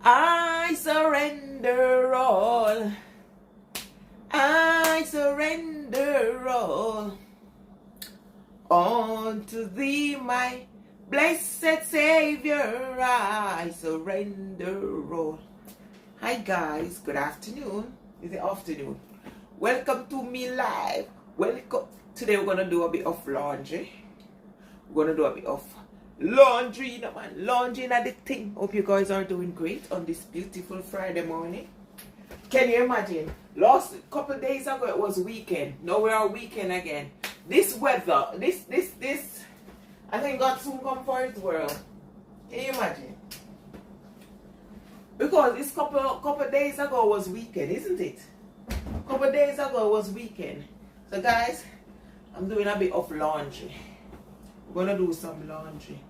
I surrender all. I surrender all to thee, my blessed Savior. I surrender all. Hi guys, good afternoon. Is it afternoon? Welcome to me live. Welcome. Today we're gonna do a bit of laundry. We're gonna do a bit of laundry, you know, man. Laundry and the thing. Hope you guys are doing great on this beautiful Friday morning. Can you imagine? Last couple days ago it was weekend. Now we are weekend again. This weather, this I think God soon come for his world. Can you imagine? Because this couple days ago was weekend, isn't it? Couple days ago was weekend. So guys, I'm doing a bit of laundry. We're gonna do some laundry.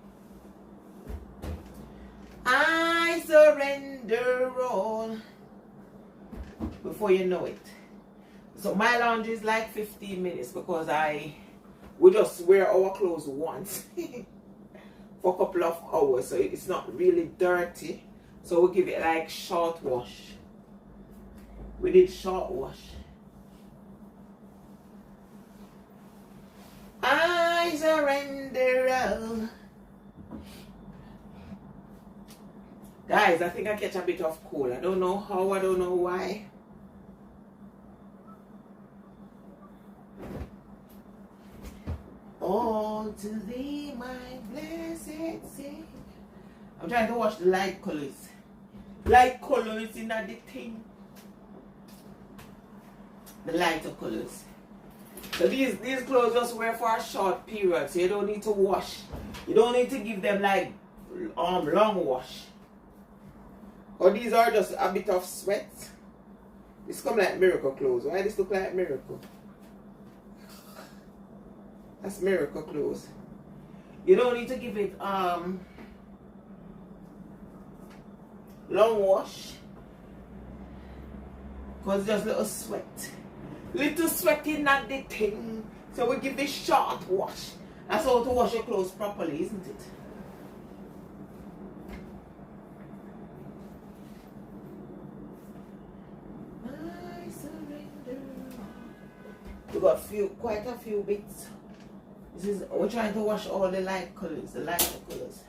I surrender all. Before you know it. So my laundry is like 15 minutes because we just wear our clothes once for a couple of hours, so it's not really dirty. So we'll give it like short wash. We did short wash. I surrender all. Guys, I think I catch a bit of cold. I don't know how, I don't know why. All to thee, my blessed Savior. I'm trying to watch the light colors. Light colors in the thing. The lighter colors. So these clothes just wear for a short period. So you don't need to wash. You don't need to give them like long wash. Or these are just a bit of sweat. This come like miracle clothes. Why this look like miracle? That's miracle clothes. You don't need to give it long wash. Because just little sweat. Little sweat in that the thing. So we give this short wash. That's how to wash your clothes properly, isn't it? I surrender. We got quite a few bits. We're trying to wash all the light colors, the lighter colors.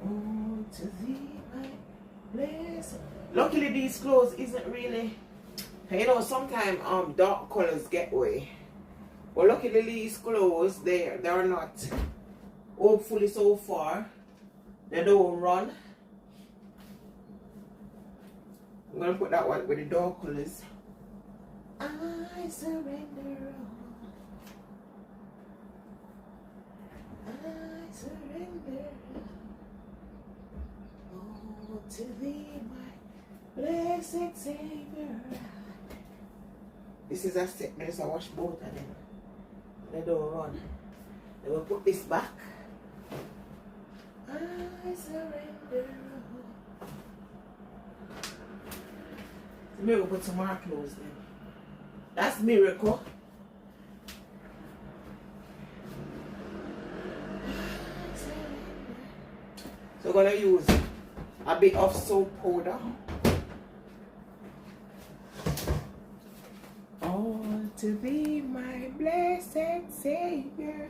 Oh, to thee, my blessed. Luckily, these clothes isn't really. You know, sometimes dark colors get away. But luckily, these clothes they're not. Hopefully, so far, they don't run. I'm gonna put that one with the dark colors. I surrender all. I surrender all to thee, my blessed Savior. This is a sickness. I wash both of them. They don't run. Then we'll put this back. I surrender all. Maybe we'll put some more clothes then. That's miracle. So we're going to use a bit of soap powder. All to be my blessed Savior.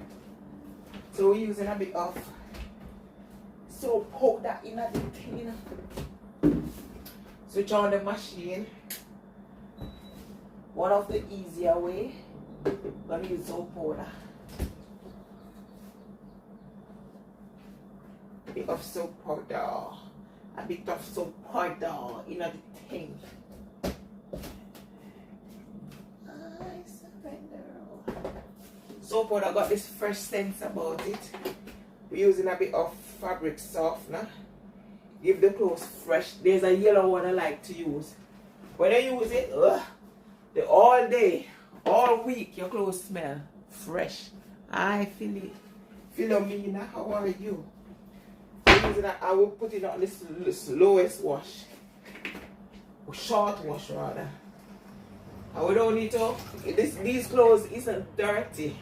So we're using a bit of soap powder in the thing. Switch on the machine. One of the easier way, I'm going to use soap powder. A bit of soap powder. A bit of soap powder in the thing. I surrender. Soap powder got this fresh sense about it. We're using a bit of fabric softener. Give the clothes fresh. There's a yellow one I like to use. When I use it, all day, all week, your clothes smell fresh. I feel it. Philomena, how are you? I will put it on this lowest wash. Short wash rather. And we don't need to, these clothes isn't dirty.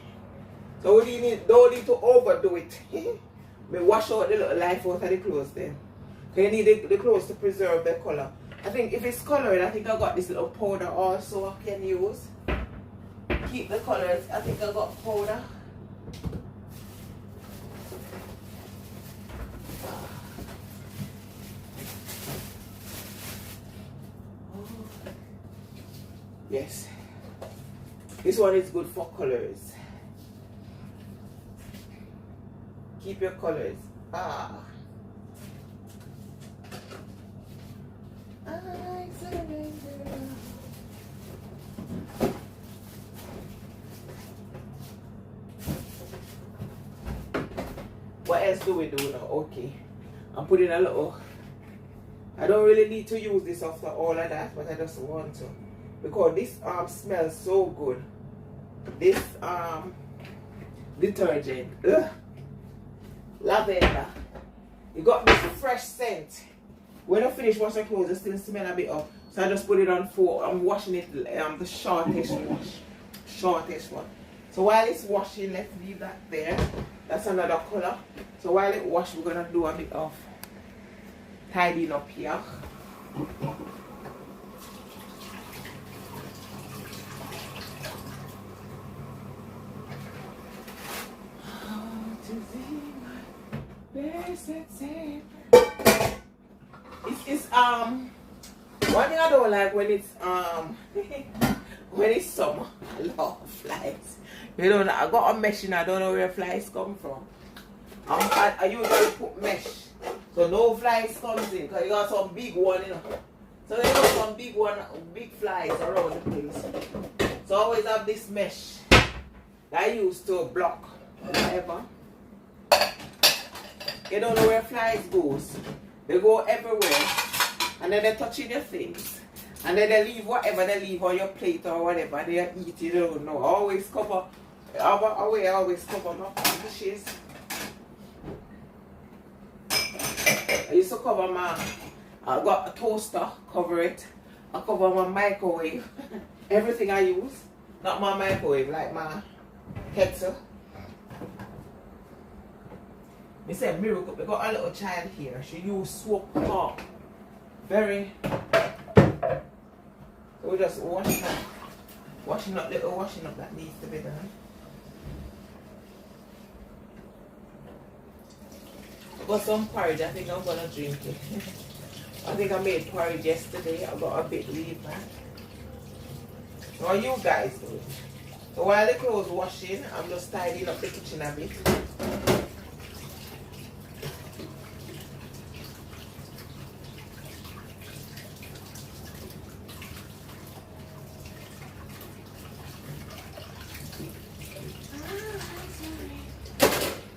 So we don't need to overdo it. Me wash out the little life out of the clothes then. Because you need the clothes to preserve the color. I think if it's colored, I think I got this little powder also I can use. Keep the colors. I think I got powder. Yes. This one is good for colors. Keep your colors. I surrender. What else do we do now? Okay. I'm putting a little. I don't really need to use this after all of that, but I just want to. Because this smells so good. This detergent. Ugh. Lavender. It got this fresh scent. When I finish washing clothes, it still smell a bit up. So I just put it on for I'm washing it the shortest wash. Shortest one. So while it's washing, let's leave that there. That's another color. So while it washes, we're gonna do a bit of tidying up here. It's one thing I don't like when it's when it's summer. I love flies. You know, I got a mesh and I don't know where flies come from. I usually put mesh so no flies comes in because you got some big one, you know. So you got some big flies around the place. So I always have this mesh that I use to block whatever. You don't know where flies goes. They go everywhere and then they're touching your things. And then they leave whatever they leave on your plate or whatever they eat. You don't know. I always cover my dishes. I used to cover I got a toaster, cover it. I cover my microwave. Everything I use. Not my microwave, like my kettle. Me say miracle, we got a little child here. She used soap pump. Very. So we just washing up that needs to be done. Got some porridge. I think I'm gonna drink it. I think I made porridge yesterday. I got a bit leave back. How are you guys doing? So while the clothes washing, I'm just tidying up the kitchen a bit.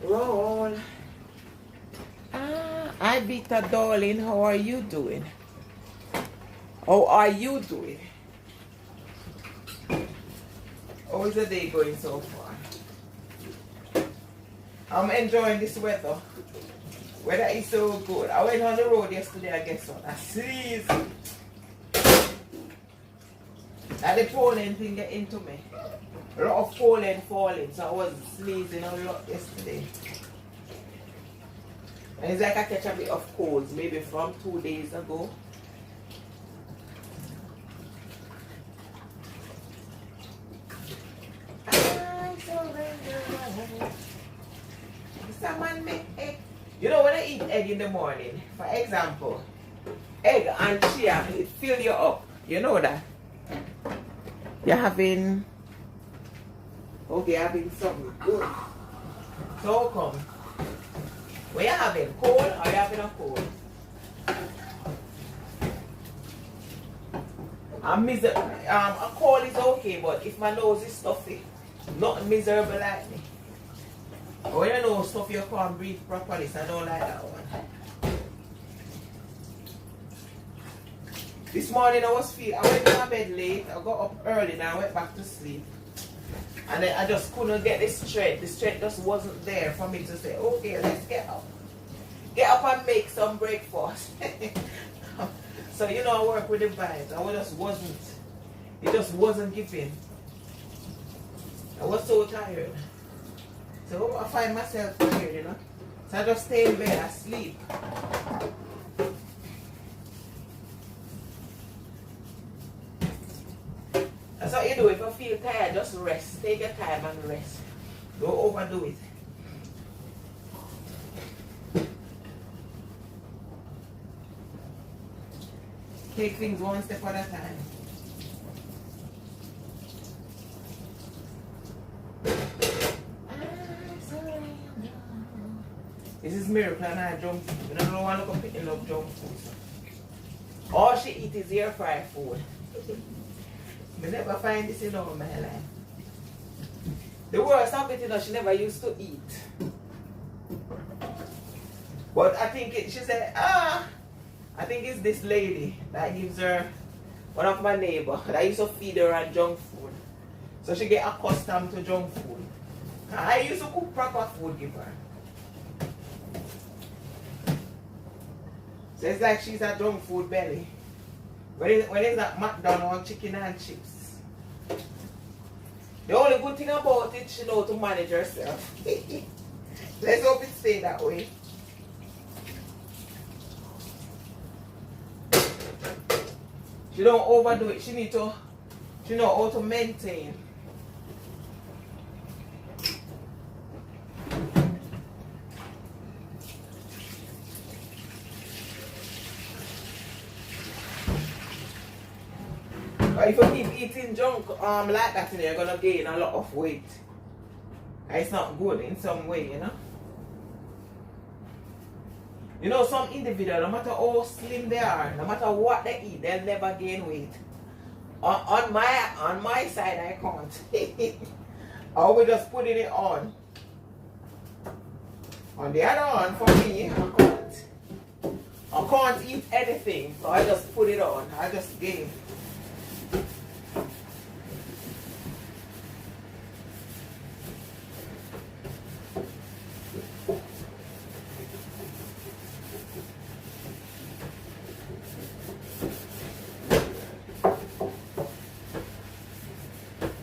Roll. Hi Vita darling, how are you doing? How are you doing? How is the day going so far? I'm enjoying this weather. Weather is so good. I went on the road yesterday, I guess what? I sneezed. And the pollen thing get into me. A lot of pollen falling, so I was sneezing a lot yesterday. And it's like I catch a bit of colds, maybe from 2 days ago. Someone make egg. You know when I eat egg in the morning, for example, egg and chia, it fill you up. You know that? You're having something good. So how come? What you having? Cold or you having a cold? A cold is okay, but if my nose is stuffy, not miserable like me. When you know stuff you can't breathe properly, so I don't like that one. This morning I went to my bed late, I got up early and I went back to sleep. And then I just couldn't get the strength. The strength just wasn't there for me to say, okay, let's get up. Get up and make some breakfast. So you know I work with the vibes. It just wasn't giving. I was so tired. So I find myself tired, you know. So I just stay in bed and sleep. That's what you do. If you feel tired, just rest. Take your time and rest. Don't overdo it. Take things one step at a time. This is Miracle and I junk food. I don't want to go picking up junk food. All she eats is air fried food. I never find this in all my life. The worst of it, you know, she never used to eat. But I think she said, I think it's this lady that gives her, one of my neighbors, that used to feed her on junk food. So she get accustomed to junk food. I used to cook proper food, give her. So it's like she's a junk food belly. When it's at McDonald's chicken and chips. The only good thing about it, she knows to manage herself. Let's hope it stay that way. She don't overdo it. She know how to maintain. But if you keep eating junk like that, you're gonna gain a lot of weight. It's not good in some way, you know. You know, some individuals, no matter how slim they are, no matter what they eat, they'll never gain weight. On my side, I can't. I always just putting it on. On the other hand, for me, I can't eat anything, so I just put it on. I just gain.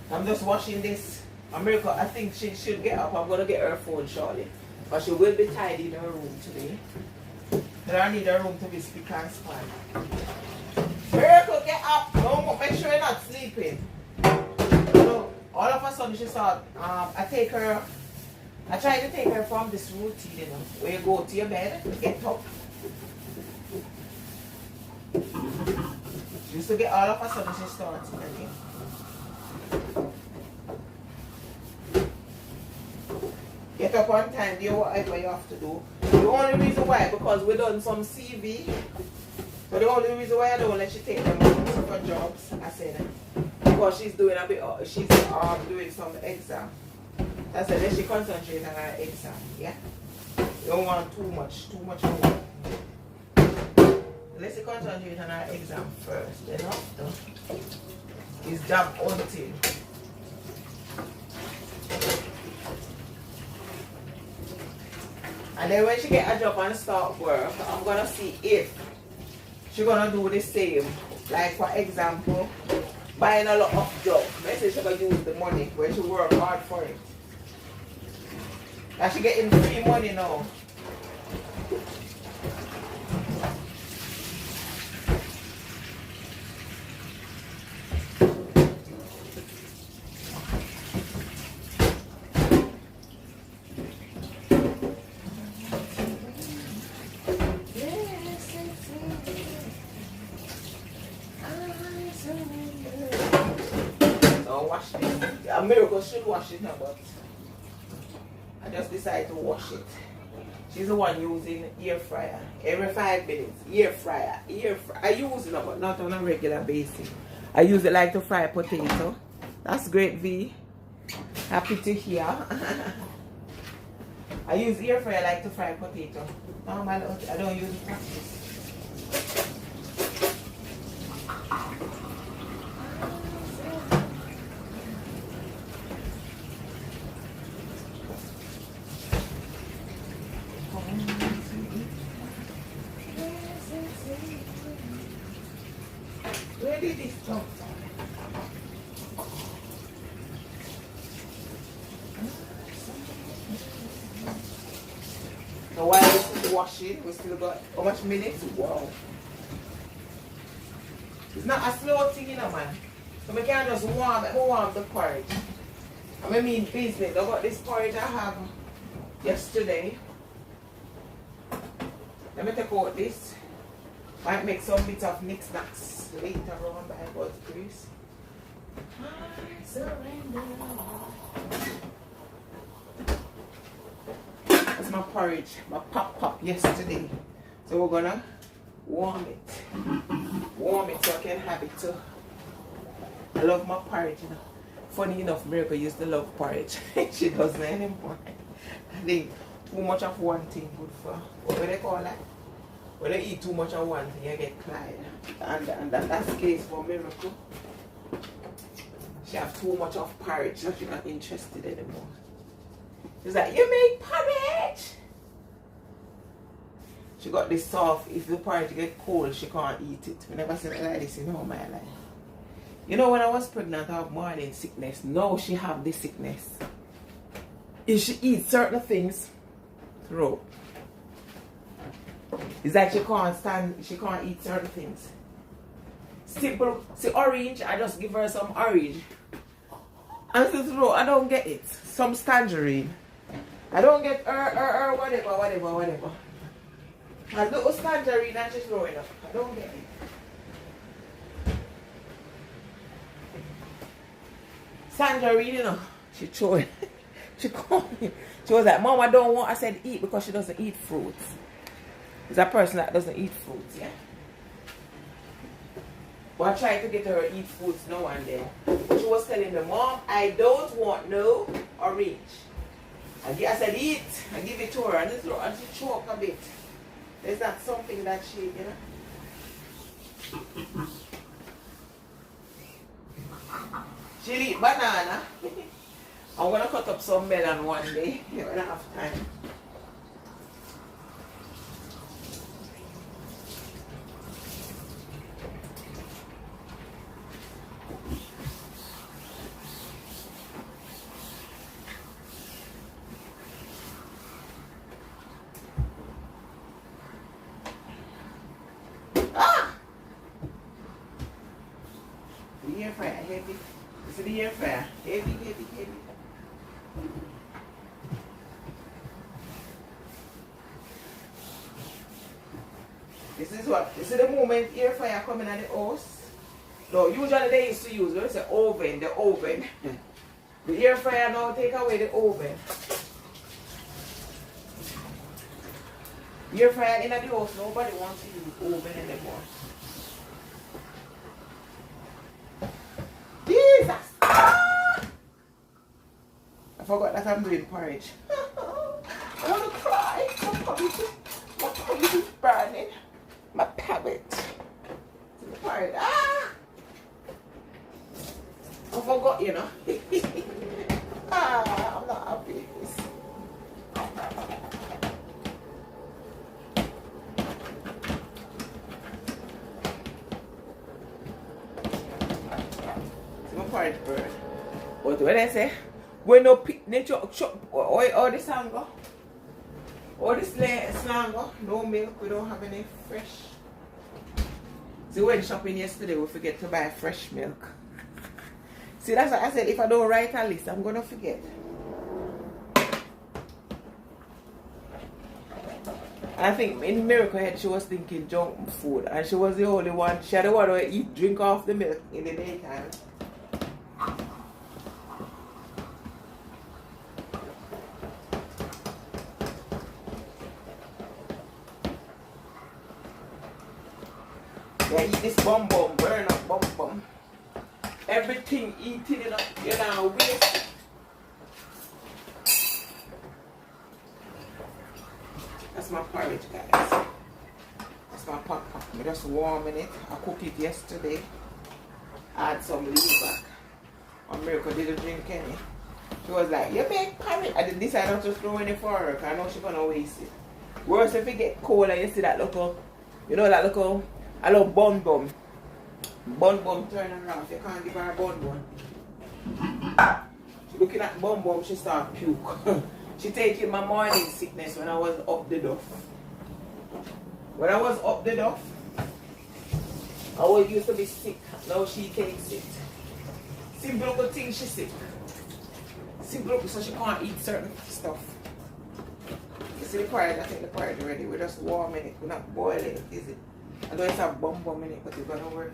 I'm just washing this. America, I think she should get up. I'm going to get her phone shortly. But she will be tidy in her room today. But I need her room to be spick and span. Miracle, get up. No, make sure you're not sleeping. So, all of a sudden she saw, I try to take her from this routine, you know, where you go to your bed, get up. She used to get all of a sudden she starts again. Get up on time, do whatever you have to do. The only reason why, because we done some CV. So the only reason why I don't let you take them for jobs, I said, because she's doing she's doing some exam. I said let she concentrate on her exam, yeah? You don't want too much work. Let's concentrate on her exam first, then after is job hunting. And then when she get a job and start work, I'm gonna see if she's gonna do the same. Like for example, buying a lot of jobs. Let's say she's gonna use the money when she work hard for it. And she getting free money now. Wash this. A Miracle should wash it now, but I just decided to wash it. She's the one using air fryer every 5 minutes. Air fryer. I use it, but not on a regular basis. I use it like to fry potato. That's great, V. Happy to hear. I use air fryer like to fry potato. Normal, I don't use it practice. Where did this come from? So washing. We still got how much minutes? Wow. It's not a slow thing, you know, man. So I can't just warm the porridge. I mean business. I got this porridge I have yesterday. Let me take out this. Might make some bit of knickknacks later on by God's grace. I surrender. That's my porridge, my pop yesterday. So we're gonna warm it. Warm it so I can have it too. I love my porridge, you know. Funny enough, Miracle used to love porridge. She doesn't anymore. I think too much of one thing good for, what do they call that? When they eat too much of one thing, you get clyde. And that's the case for Miracle. She have too much of porridge, so she's not interested anymore. She's like, you make porridge! She got this soft, if the porridge get cold, she can't eat it. We never seen it like this in all my life. You know, when I was pregnant, I have morning sickness. Now she have this sickness. If she eats certain things, throat. It's like she can't eat certain things. Simple, see orange, I just give her some orange. And so throat, I don't get it. Some tangerine. I don't get whatever. A little tangerine and she's throwing up. I don't get it. Tangerine, you know, she threw it. She called me. She was like, Mom, I don't want, I said eat because she doesn't eat fruits. It's a person that doesn't eat fruits, yeah. But I tried to get her to eat fruits now and then. She was telling me, Mom, I don't want no orange. And I said, eat. I give it to her and she choked a bit. Is that something that she, you know? She'll eat banana. I'm going to cut up some melon one day when I have time. The air fryer heavy. Is it the air fryer? Heavy. This is the moment air fryer coming at the house. No, usually they used to use, when say oven, the oven. The air fryer now take away the oven. The air fryer in the house, nobody wants to use oven anymore. Jesus! Ah! I forgot that I'm doing porridge. I want to cry. My porridge is burning. My palate. The porridge. Ah! I forgot, you know. I'm not happy with this. Porridge bird. But when I say, when no picnic, all this angle, all this slang, no milk, we don't have any fresh. See, we went shopping yesterday, we forget to buy fresh milk. See, that's what I said, if I don't write a list, I'm going to forget. I think in Miracle Head, she was thinking junk food, and she was the only one, she had the one who eat, drink off the milk in the daytime. Yeah, eat this bum, burn up bum. Everything eating it up, you know, waste. That's my porridge, guys. That's my pot. I'm just warming it. I cooked it yesterday. I had some leave back. And Miracle didn't drink any. She was like, you make porridge. I decided not to throw any for her because I know she's going to waste it. Worse if it get cold and you see that little, you know that little, a little bun bum. Bun bum turning around. You can't give her a bun. She looking at bun, she start puke. She taking my morning sickness when I was up the duff. When I was up the duff, I always used to be sick. Now she takes it. Simple good thing she sick. Simple so she can't eat certain stuff. You see the porridge, I think the porridge ready. We're just warming it. We're not boiling it, is it? I know it's a bum in it, but it's gonna work.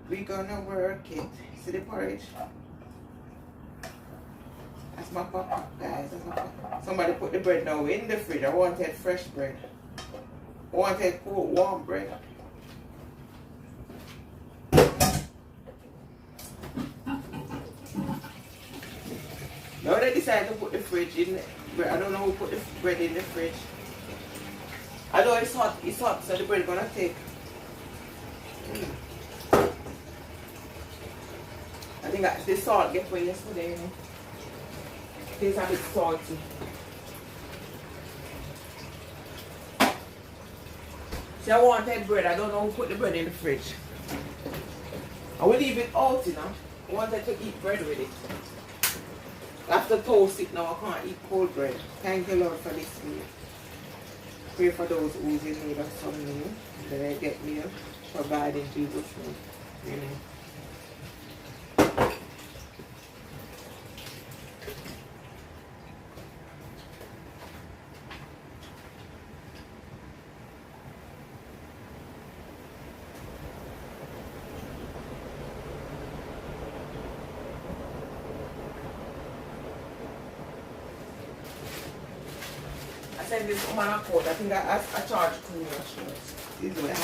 We're gonna work it. See the porridge? That's my papa, guys. That's my papa. Somebody put the bread now in the fridge. I wanted fresh bread. I wanted cool, warm bread. Now they decided to put the fridge in. I don't know who put the bread in the fridge. I know it's hot, so the bread is gonna take. I think the salt get away yesterday, you know. It's a bit salty. See, I wanted bread. I don't know who put the bread in the fridge. I will leave it out, you know. I wanted to eat bread with it. I have to toast it now. I can't eat cold bread. Thank you, Lord, for this meal. Pray for those who's in need of some meal. That they get meal. Provide in Jesus' name. Amen. I send this woman a code. I think I charge too much. This way.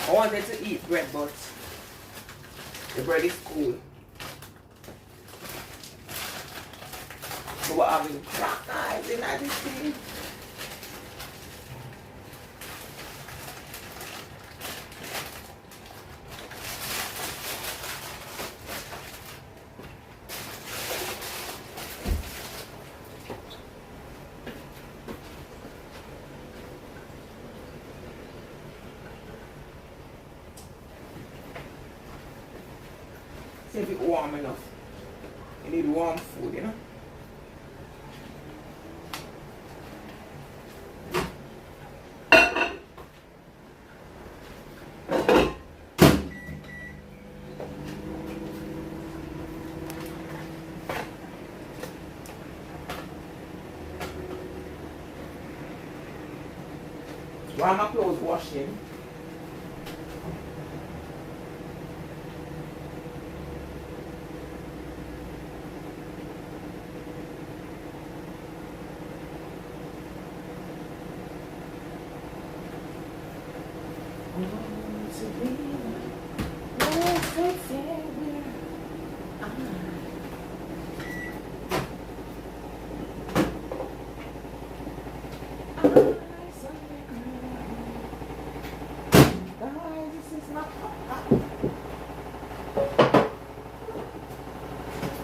I wanted to eat bread, but the bread is cool. So we're having crackers in this thing. See if it's warm enough. You need warm food, you know. While my clothes washing,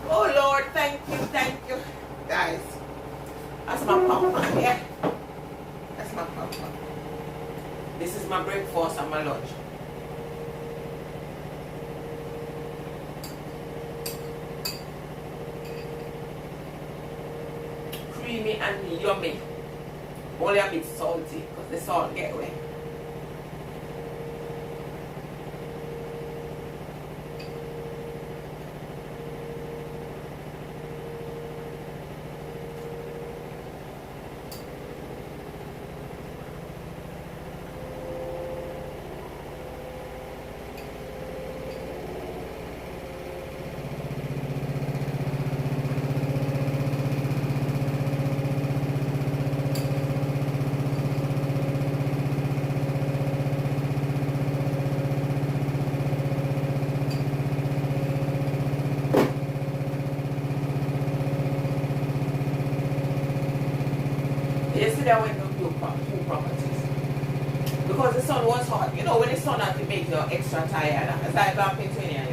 oh Lord, thank you, guys. That's my papa, yeah. That's my papa. This is my breakfast and my lunch. Creamy and yummy. Only a bit salty because the salt get away. Yesterday I went to do two properties because the sun was hot. You know when the sun hot it makes you extra tired. It's like bumping 20 you know.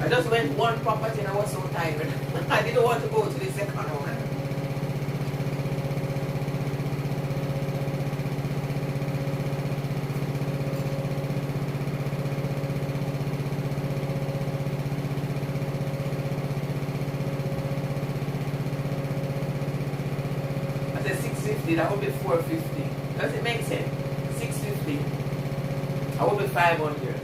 I just went one property and I was so tired. I didn't want to go to the second one. 650, that would be 450. Does it make sense? 650. That would be 500.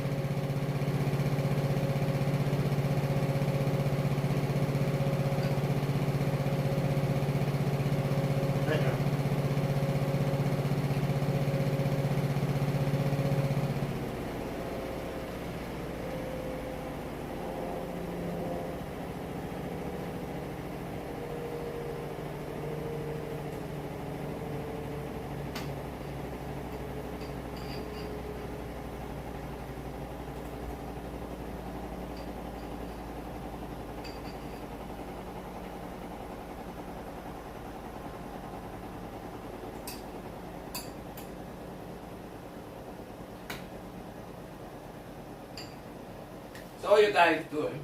So how you guys doing?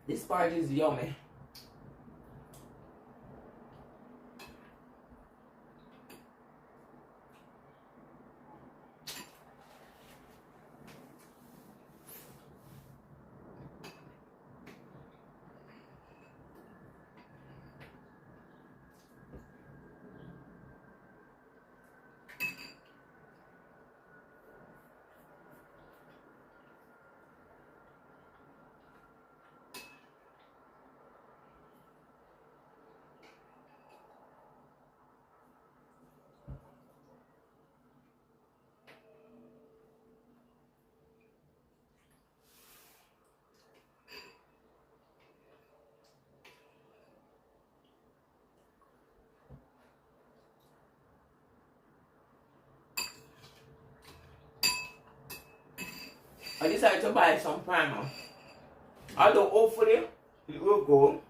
This part is yummy. I decided to buy some primer. Although hopefully it will go.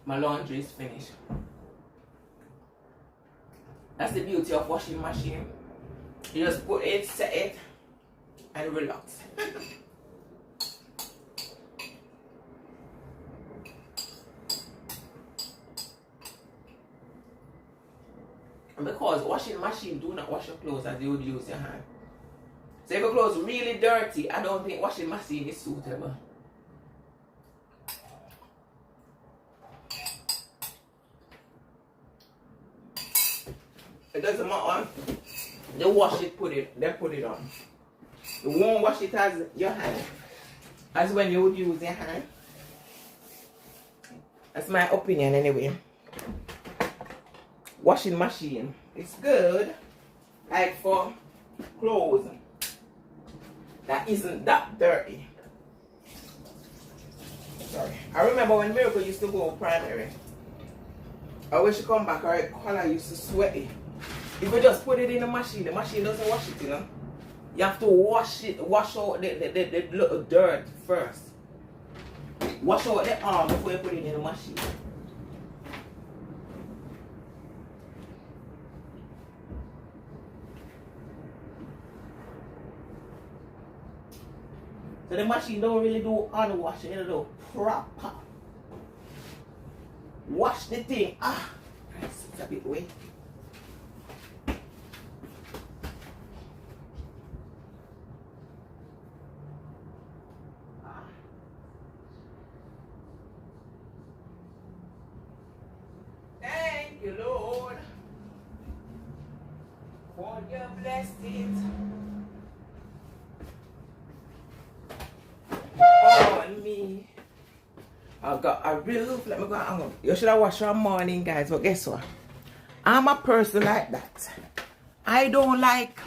My laundry is finished. That's the beauty of washing machine. You just put it, set it, and relax. Because washing machine do not wash your clothes as you would use your hand. So if your clothes really dirty, I don't think washing machine is suitable. It doesn't matter. They wash it, then put it on. You won't wash it as your hand, as when you would use your hand. That's my opinion anyway. Washing machine, it's good, like for clothes that isn't that dirty. Sorry. I remember when Miracle used to go primary. Or when she come back, her collar used to sweaty. If you just put it in the machine doesn't wash it, you know. You have to wash out the little dirt first. Wash out the arm before you put it in the machine. So the machine don't really do hand washing, it do proper. wash the thing. Ah, it's a bit wet. Thank you, Lord, for your blessings on me. I got a roof. Let me go hang up. You should have washed your morning, guys. But guess what? I'm a person like that. I don't like.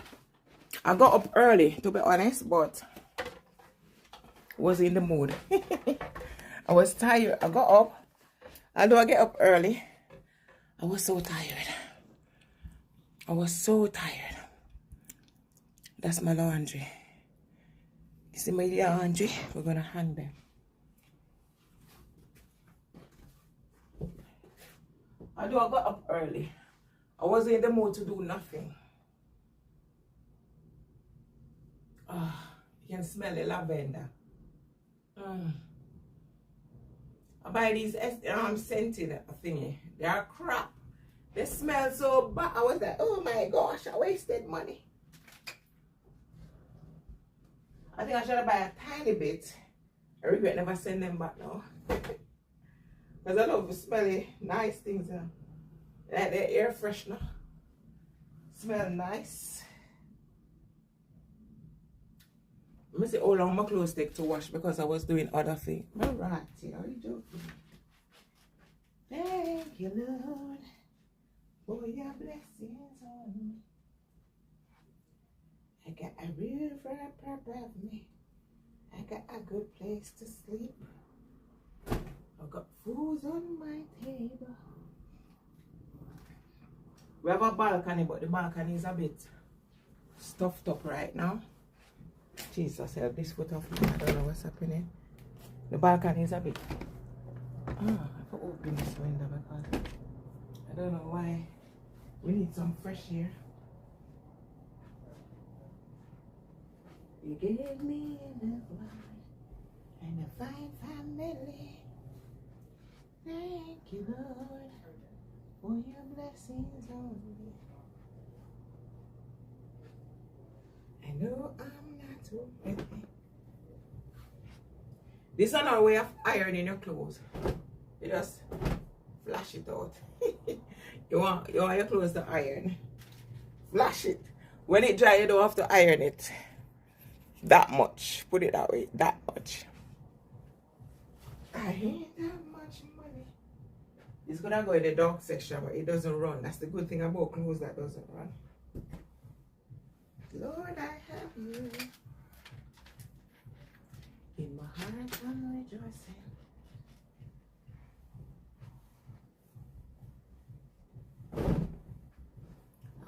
I got up early, to be honest, but was in the mood. I was tired. I got up. Although I get up early, I was so tired. I was so tired. That's my laundry. You see my laundry? We're gonna hang them. Although I got up early, I wasn't in the mood to do nothing. You can smell the lavender. I buy these scented thingy. They are crap. They smell so bad. I was like, oh my gosh, I wasted money. I think I should have bought a tiny bit. I regret never send them back now. Because I love smelly nice things. Like the air freshener. Smell nice. Let me see how long my clothes take to wash because I was doing other things. Alright, are you joking? Thank you, Lord, for your blessings on me. I got a river above me. I got a good place to sleep. I got food on my table. We have a balcony, but the balcony is a bit stuffed up right now. Jesus, help this foot off me. I don't know what's happening. The balcony is a bit. I have to open this window because I don't know why. We need some fresh air. You gave me enough life and a fine family. Thank you, Lord, for your blessings on me. I know I'm not too heavy. This is another way of ironing your clothes. You just flash it out. you want your clothes to iron. Flash it. When it dry, you don't have to iron it that much. Put it that way, that much. I ain't that much money. It's gonna go in the dog section, but it doesn't run. That's the good thing about clothes that doesn't run. Lord, I have you. In my heart, I'm rejoicing.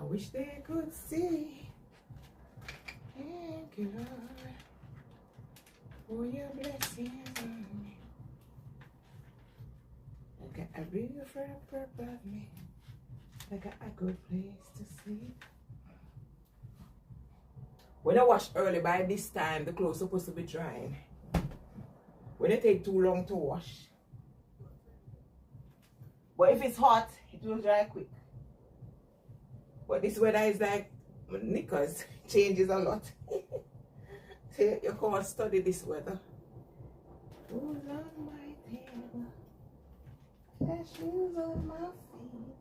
I wish they could see. Thank you, Lord, for your blessings on me. I got a river above me. I got a good place to sleep. When I wash early, by this time, the clothes are supposed to be drying. When it take too long to wash. But if it's hot, it will dry quick. But this weather is like knickers. Changes a lot. So you can't study this weather. Food on my table. Fresh shoes on my feet.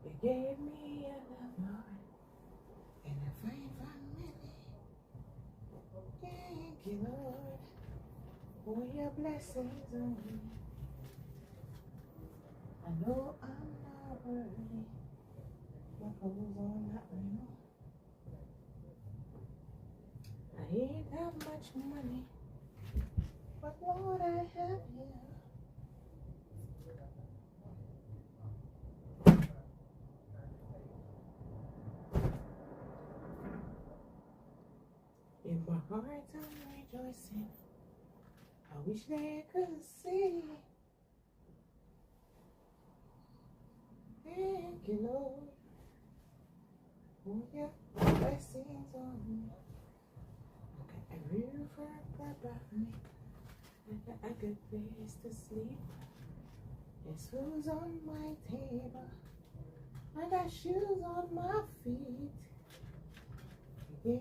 You gave me enough Lord and a fine family. Thank you, Lord, for your blessings on me. I know I'm not worthy. What goes on that way? I ain't that much money, but Lord, I have you. In my heart, I'm rejoicing. I wish they could see. Thank you, Lord, for your blessings on me. Okay, a river above me. a good place to sleep. There's food on my table. I got shoes on my feet. You gave me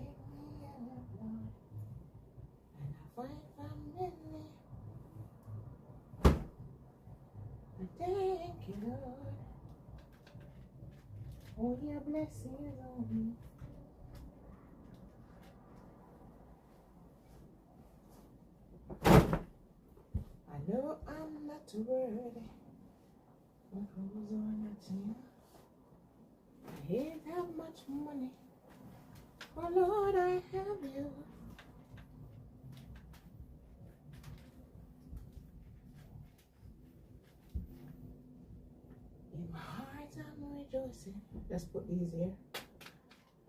everyone, and I find family. I thank you, Lord. All your blessings on me. I know I'm not worthy. My clothes are not new. I ain't have much money. Oh Lord, I have you. In my heart, I'm rejoicing. Let's put these here.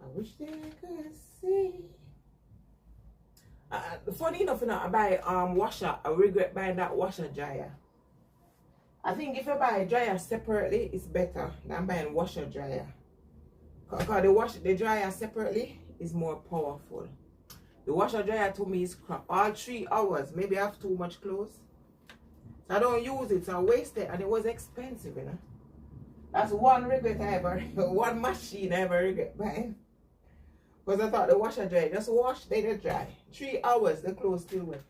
I wish they could see. Funny enough, you know, I buy washer. I regret buying that washer dryer. I think if you buy dryer separately, it's better than buying washer dryer. Because the dryer separately is more powerful. The washer dryer to me is crap. All 3 hours, maybe I have too much clothes. So I don't use it, so I waste it, and it was expensive, you know. That's one regret I ever, one machine I ever regret buying. Because I thought the washer dryer, just wash, then they dry. 3 hours, the clothes still wet.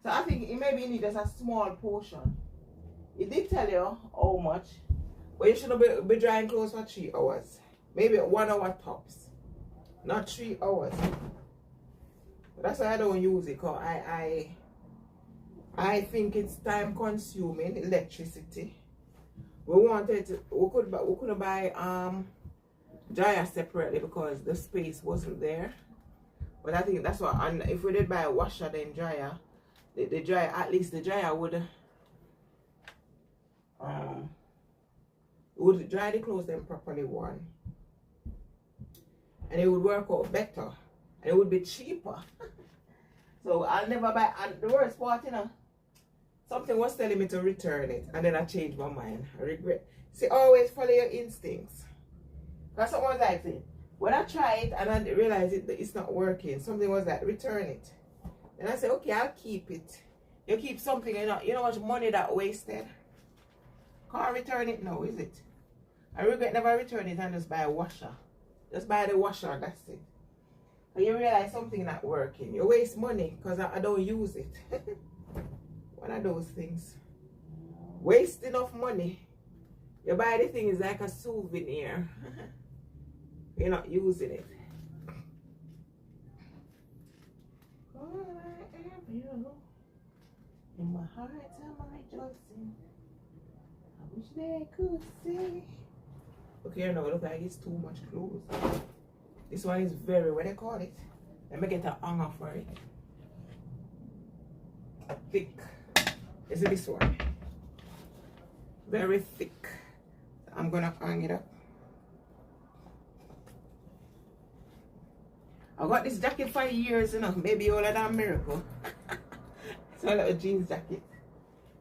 So I think it maybe need just a small portion. It did tell you how much, but you shouldn't be drying clothes for 3 hours. Maybe 1 hour tops, not 3 hours. But that's why I don't use it, because I think it's time consuming electricity. We couldn't buy dryer separately because the space wasn't there. But I think that's what, and if we did buy a washer then dryer, the dryer, at least the dryer would dry the clothes then properly, one, and it would work out better, and it would be cheaper. So I'll never buy. And the worst part, you know, something was telling me to return it, and then I changed my mind. I regret. See, always follow your instincts. Because someone was like, when I try it and I realize it's not working, something was like, return it. And I said, okay, I'll keep it. You keep something, you know how much money that wasted? Can't return it now, is it? I regret never return it and just buy a washer. Just buy the washer, that's it. And you realize something not working. You waste money because I don't use it. One of those things. Waste enough money. You buy the thing is like a souvenir. You're not using it. Oh, I am you. In my heart, I'm rejoicing. I wish they could see. Okay, you know, look like it's too much clothes. This one is very, what do they call it? Let me get a hanger for it. Thick. Is it this one? Very thick. I'm gonna hang it up. I got this jacket for years, you know, maybe older than Miracle. It's a little jeans jacket.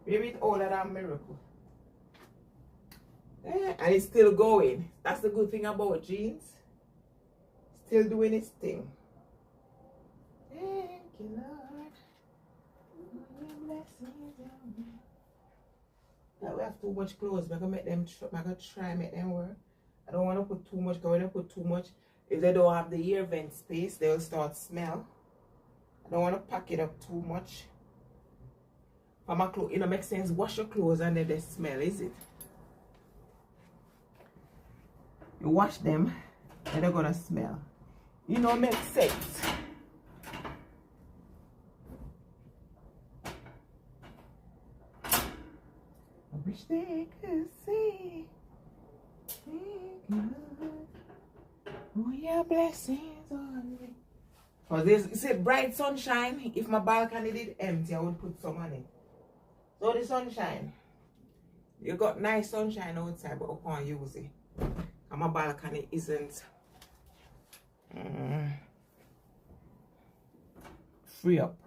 Maybe it's older than Miracle. Yeah, and it's still going. That's the good thing about jeans. Still doing its thing. Thank you, Lord. Your blessings on me. Now we have too much clothes. I'm gonna try make them work. I don't want to put too much, because when I put too much, if they don't have the air vent space, they'll start smell. I don't want to pack it up too much. For my clothes, it don't make sense. Wash your clothes and then they smell, is it? You wash them and they're gonna smell. You know, makes sense. I wish they could see. Thank you, Lord. Oh, your blessings on me. Oh, there's bright sunshine. If my balcony did empty, I would put some on it. So the sunshine. You got nice sunshine outside, but I can't use it. And my balcony isn't free up.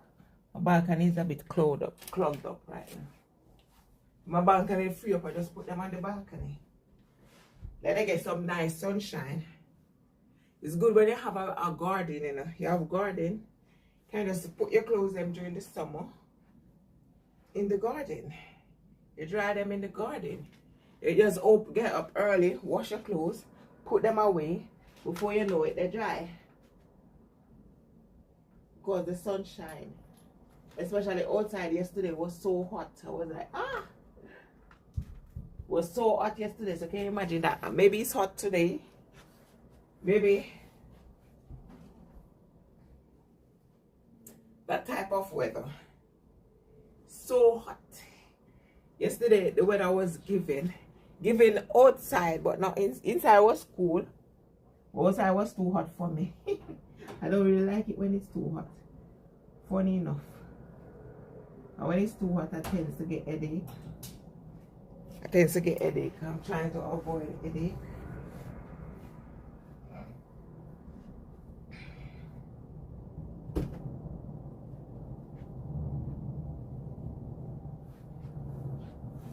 My balcony is a bit clogged up right now. My balcony is free up, I just put them on the balcony. Let them get some nice sunshine. It's good when you have a garden, you know. You have a garden, kind of just put your clothes them during the summer. in the garden. You dry them in the garden. You just get up early, wash your clothes, put them away. Before you know it, they dry. Because the sunshine, especially outside yesterday, was so hot. I was like, ah! It was so hot yesterday, so can you imagine that? Maybe it's hot today. Maybe that type of weather. So hot. Yesterday the weather was giving outside, but not inside was cool. Outside was too hot for me. I don't really like it when it's too hot. Funny enough. And when it's too hot, I tend to get headache. I'm trying to avoid headache.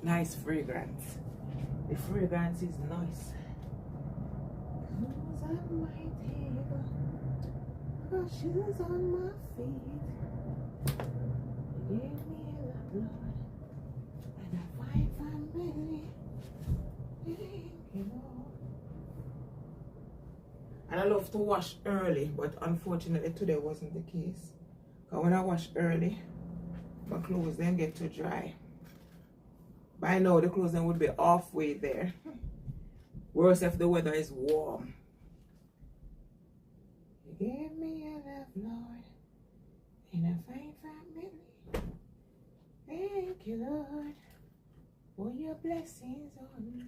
Nice fragrance. The fragrance is nice. Clothes on my table, got shoes on my feet. You gave me a Lord and a fine family. Thank you, Lord. And I love to wash early, but unfortunately today wasn't the case. Because when I wash early, my clothes then get too dry. By now the clothes then would be halfway there. Worse if the weather is warm. You gave me a love, Lord, in a fine family. Thank you, Lord, for your blessings on me.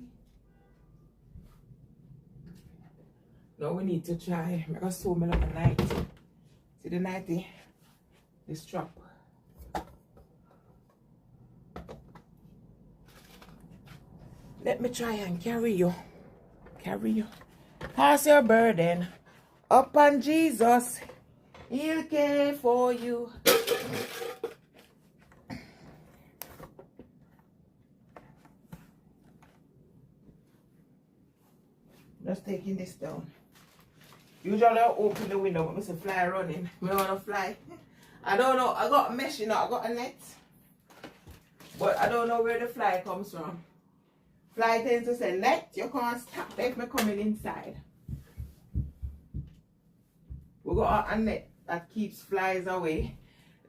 Now we need to try. I'm going to sew me like a nightie. See the nightie? The strap. Let me try and carry you. Cast your burden upon Jesus. He'll care for you. Just taking this down. Usually I open the window, but I see fly running. I want to fly. I don't know. I got mesh, I got a net. But I don't know where the fly comes from. Fly tends to say, net, you can't stop if me coming inside. We got a net that keeps flies away.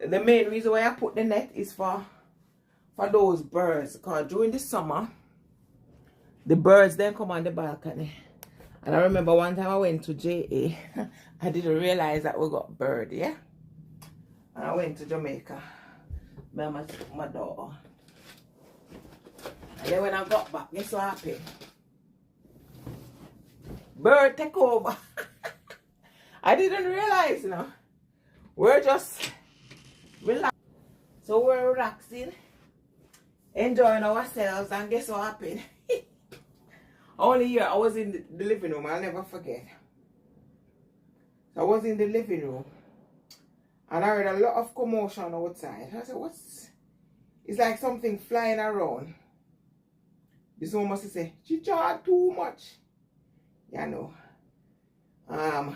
The main reason why I put the net is for those birds. Because during the summer, the birds then come on the balcony. And I remember one time I went to JA. I didn't realize that we got bird, yeah? And I went to Jamaica. Me and my daughter. And then when I got back, guess what happened? Bird take over. I didn't realize, We're just relaxed. So we're relaxing, enjoying ourselves, and guess what happened? Only here, I was in the living room, I'll never forget. So I was in the living room, and I heard a lot of commotion outside. I said, what's... It's like something flying around. This one must say, she charged too much. Yeah, no. I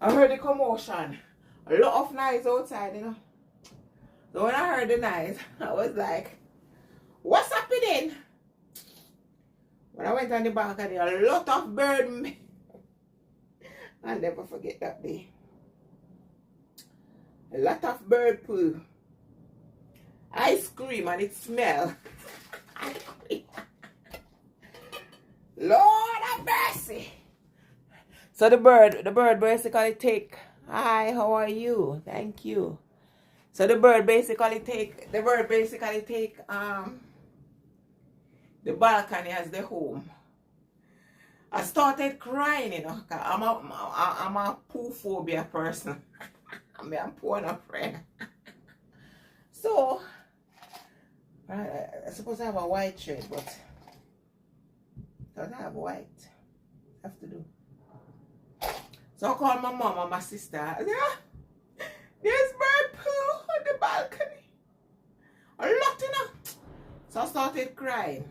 heard the commotion. A lot of noise outside, So when I heard the noise, I was like, what's happening? When I went on the balcony, a lot of bird. I'll never forget that day. A lot of bird poo. I scream and it smell. Lord have mercy. So the bird basically take, hi, how are you? Thank you. So the bird basically take the balcony as the home. I started crying, 'cause I'm a poo phobia person. I'm poor enough friend. So I suppose I have a white shirt, but I don't have white. I have to do. So I called my mom and my sister. I said, there's bird poo on the balcony. A lot, So I started crying.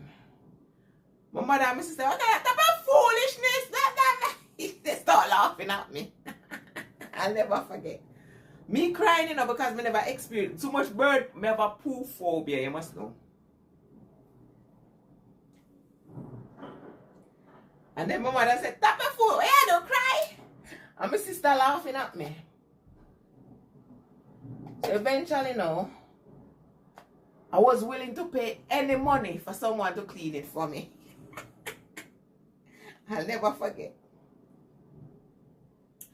My mother and my sister, what kind of type of foolishness? That. They start laughing at me. I'll never forget. Me crying, you know, because me never experienced too much bird. Me have a poo phobia, you must know. And then my mother said, tap my foot, yeah, don't cry. And my sister laughing at me. So eventually, no, I was willing to pay any money for someone to clean it for me. I'll never forget.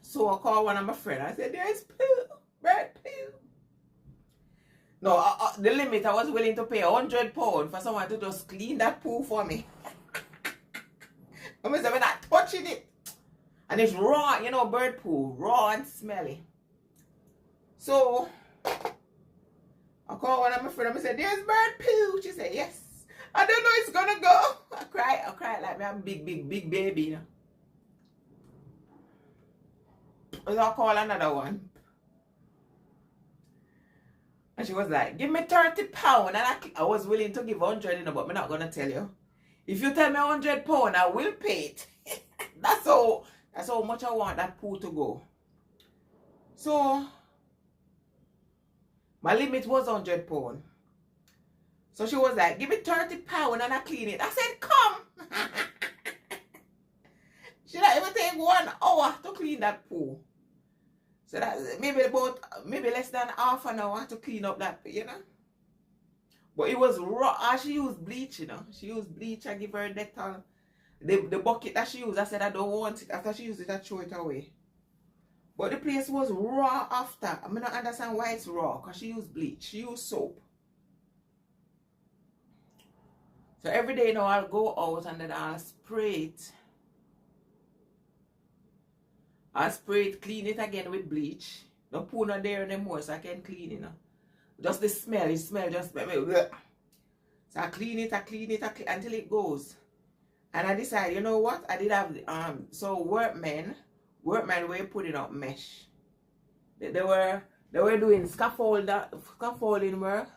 So I called one of my friends. I said, there's poo, bird poo. No, the limit, I was willing to pay £100 for someone to just clean that poo for me. I mean, we're not touching it. And it's raw, you know, bird poo, raw and smelly. So I called one of my friends and I said, there's bird poo. She said, yes. I don't know it's gonna go. I cried like me. I'm big baby, you know. So I called another one. And she was like, give me £30. And I was willing to give 100, you know, but I'm not gonna tell you. If you tell me £100, I will pay it. That's how much I want that poo to go. So my limit was £100. So she was like, give me £30 and I clean it. I said, come. She like, it will take 1 hour to clean that poo. So that's maybe less than half an hour to clean up that, you know. But it was raw. She used bleach, you know. She used bleach. I give her Dettol. The bucket that she used, I said I don't want it. After she used it, I throw it away. But the place was raw after. I mean, I don't understand why it's raw. Because she used bleach. She used soap. So every day now I'll go out and then I'll spray it. I'll spray it, clean it again with bleach. Don't put it there anymore so I can clean it, you know. Just the smell, it smells just make me bleh. So I clean it until it goes. And I decided, you know what? I did have so workmen were putting up mesh. They were doing scaffolding work.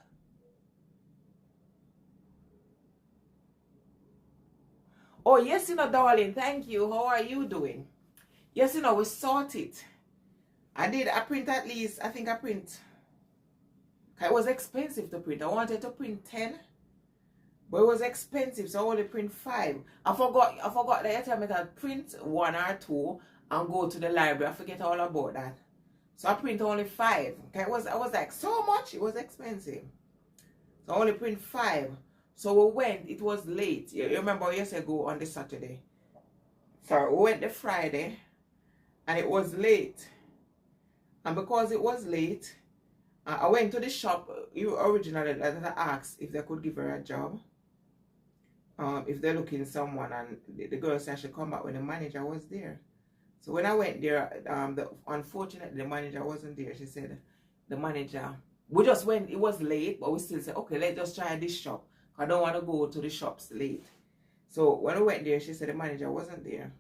Oh yes, you know, darling, thank you. How are you doing? Yes, you know, we sort it. I print at least, I think I print. It was expensive to print. I wanted to print 10. But it was expensive, so I only print 5. I forgot that you tell me that print 1 or 2 and go to the library. I forget all about that. So I print only 5. Okay, I was like, so much, it was expensive. So I only print 5. So we went, it was late. You remember yesterday ago on the Saturday. So we went the Friday and it was late. And because it was late, I went to the shop originally that I asked if they could give her a job. If they're looking for someone, and the girl said she come back when the manager was there. So when I went there, unfortunately the manager wasn't there. She said the manager, we just went, it was late, but we still said, okay, let's just try this shop. I don't want to go to the shops late. So when we went there, she said the manager wasn't there.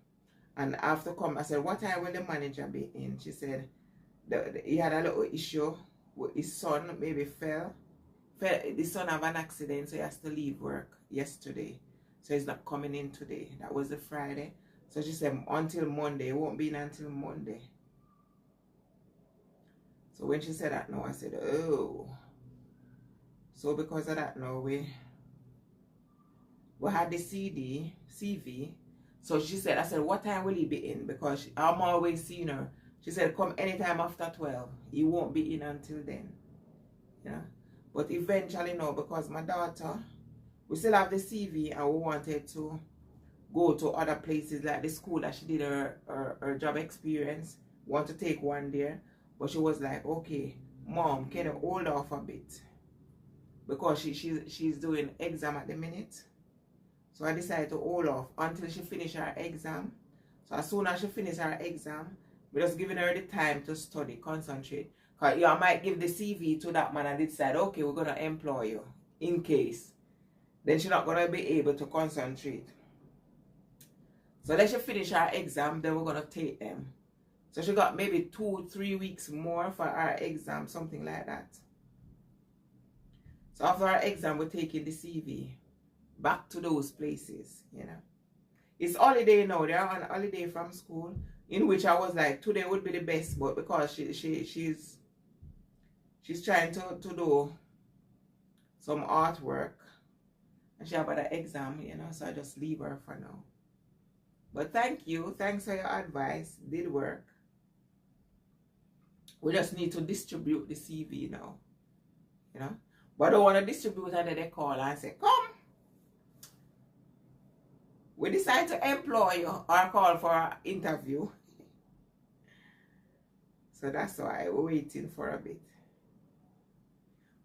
And after come, I said, what time will the manager be in? She said he had a little issue with his son, maybe fell. The son have an accident, so he has to leave work yesterday. So he's not coming in today. That was the Friday. So she said until Monday. It won't be in until Monday. So when she said that now, I said, oh. So because of that now, we had the CV. So she said, I said, what time will he be in? Because I'm always seeing her. She said, come anytime after 12. He won't be in until then. You know? But eventually, no, because my daughter, we still have the CV and we wanted to go to other places like the school that she did her job experience. Want to take one there. But she was like, okay, Mom, can you hold off a bit? Because she's doing exam at the minute. So I decided to hold off until she finished her exam. So as soon as she finished her exam, we're just giving her the time to study, concentrate. Because I might give the CV to that man and decide, okay, we're going to employ you in case. Then she's not going to be able to concentrate. So let she finish her exam, then we're going to take them. So she got maybe 2-3 weeks more for her exam, something like that. So after her exam, we're taking the CV back to those places, you know. It's holiday now. They're on holiday from school, in which I was like, today would be the best, but because she's She's trying to do some artwork. And she have an exam, you know, so I just leave her for now. But thank you. Thanks for your advice. Did work. We just need to distribute the CV now. You know? But I don't want to distribute and then they call and say, come. We decide to employ you or call for an interview. So that's why we're waiting for a bit.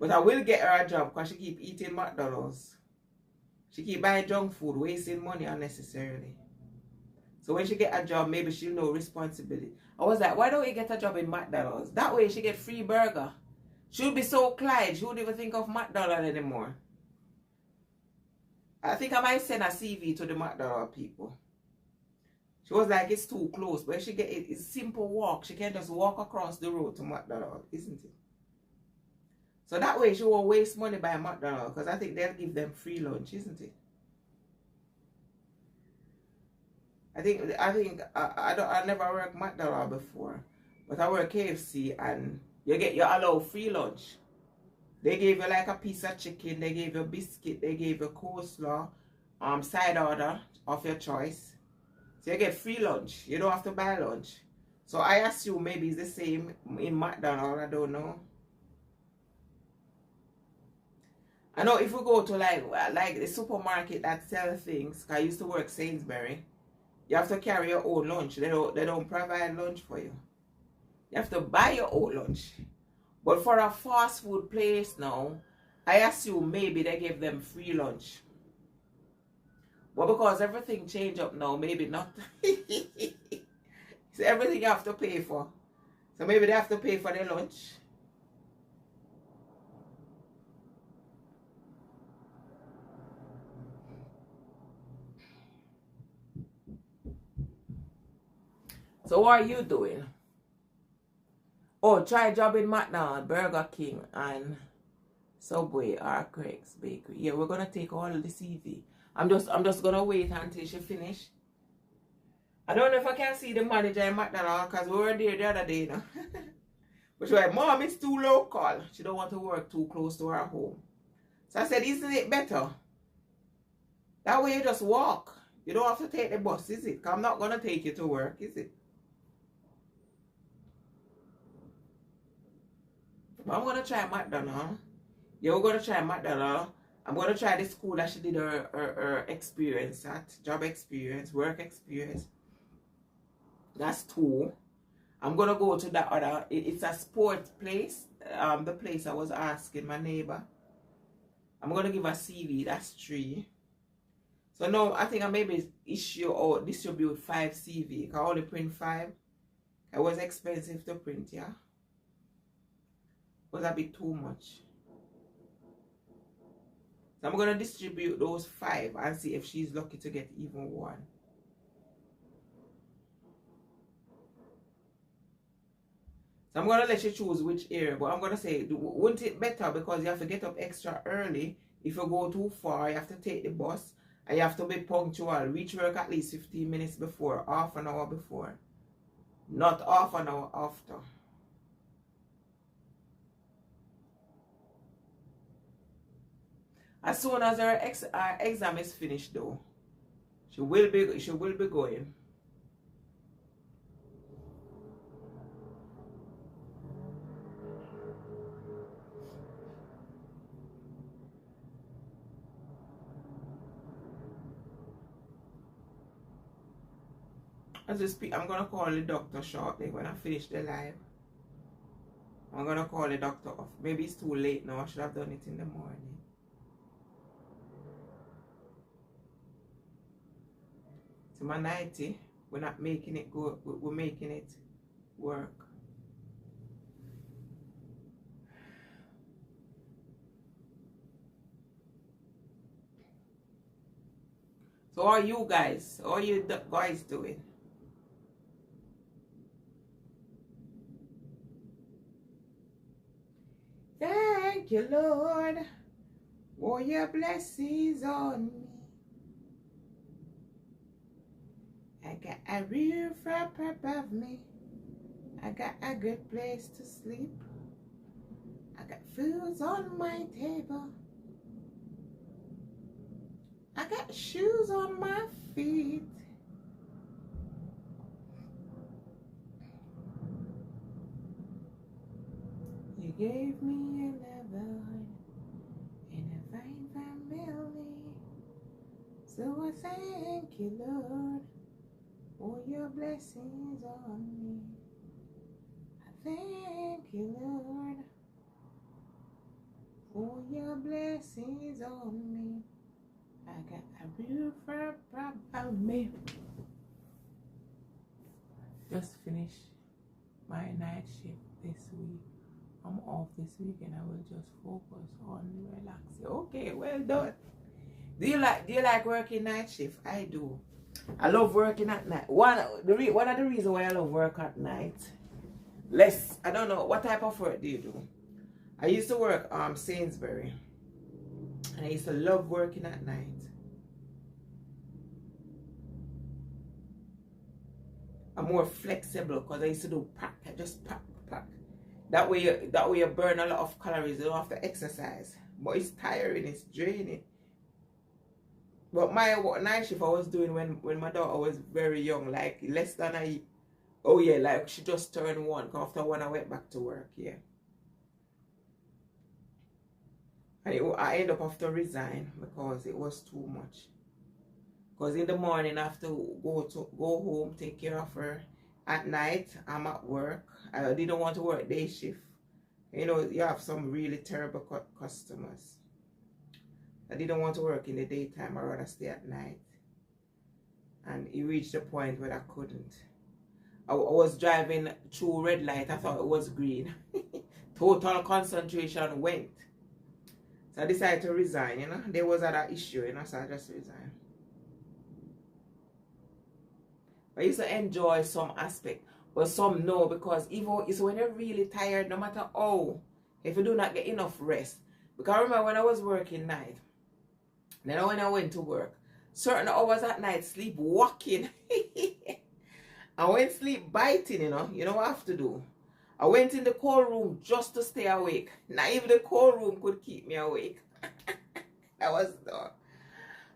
But I will get her a job because she keep eating McDonald's. She keep buying junk food, wasting money unnecessarily. So when she get a job, maybe she'll know responsibility. I was like, why don't you get a job in McDonald's? That way she get free burger. She'll be so Clyde, she wouldn't even think of McDonald's anymore. I think I might send a CV to the McDonald's people. She was like, it's too close. But if she get it, it's simple walk. She can just walk across the road to McDonald's, isn't it? So that way she won't waste money by McDonald's because I think they'll give them free lunch, isn't it? I never worked McDonald's before, but I work KFC and you allow free lunch. They gave you like a piece of chicken, they gave you a biscuit, they gave you coleslaw, side order of your choice. So you get free lunch. You don't have to buy lunch. So I assume maybe it's the same in McDonald's. I don't know. I know if we go to like the supermarket that sell things, 'cause I used to work Sainsbury, you have to carry your own lunch. They don't provide lunch for you. You have to buy your own lunch. But for a fast food place now, I assume maybe they give them free lunch. But because everything changed up now, maybe not. So everything you have to pay for. So maybe they have to pay for their lunch. So what are you doing? Oh, try job in McDonald's, Burger King, and Subway or Craig's Bakery. Yeah, we're gonna take all the CV. I'm just gonna wait until she finish. I don't know if I can see the manager in McDonald's because we were there the other day, you know. But she was like, Mom, it's too local. She don't want to work too close to her home. So I said, isn't it better? That way you just walk. You don't have to take the bus, is it? 'Cause I'm not gonna take you to work, is it? But I'm gonna try McDonald's. Yeah, we're gonna try McDonald's. I'm gonna try the school that she did her experience at, job experience, work experience. That's 2. I'm gonna go to that other. It's a sports place. The place I was asking my neighbor. I'm gonna give a CV. That's 3. So now I think I maybe issue or distribute 5 CV. I only print 5. It was expensive to print, yeah. It was a bit too much. So I'm gonna distribute those 5 and see if she's lucky to get even 1. So I'm gonna let you choose which area, but I'm gonna say, wouldn't it better because you have to get up extra early. If you go too far, you have to take the bus and you have to be punctual. Reach work at least 15 minutes before, half an hour before, not half an hour after. As soon as her exam is finished, though, she will be going. As we speak, I'm gonna call the doctor shortly when I finish the live. I'm gonna call the doctor off. Maybe it's too late now. I should have done it in the morning. So my 90, we're not making it go. We're making it work. So how are you guys? How are you guys doing? Thank you, Lord, for your blessings on me. I got a roof up above me. I got a good place to sleep. I got foods on my table. I got shoes on my feet. You gave me another in a fine family. So I thank you, Lord, for your blessings on me. I thank you, Lord, for your blessings on me. I got a roof about me. Just finished my night shift this week. I'm off this week and I will just focus on relaxing. Okay, well done. Do you like working night shift? I do. I love working at night. One of the reasons why I love work at night. I don't know, what type of work do you do? I used to work Sainsbury. And I used to love working at night. I'm more flexible because I used to do pack. I just pack. That way you burn a lot of calories. You don't have to exercise. But it's tiring, it's draining. But my night shift I was doing when my daughter was very young, like less than like she just turned 1. After 1 I went back to work, yeah. And I ended up having to resign because it was too much. Because in the morning I have to go home, take care of her. At night I'm at work. I didn't want to work day shift. You know, you have some really terrible customers. I didn't want to work in the daytime. I'd rather stay at night. And it reached a point where I couldn't. I was driving through red light. I thought it was green. Total concentration went. So I decided to resign, you know. There was other issue, you know, so I just resigned. I used to enjoy some aspect, but some no, because even it's when you're really tired, no matter how, if you do not get enough rest. Because I remember when I was working night, then when I went to work, certain hours at night, sleep walking. I went sleep biting, you know what I have to do. I went in the cold room just to stay awake. Not even the cold room could keep me awake. That was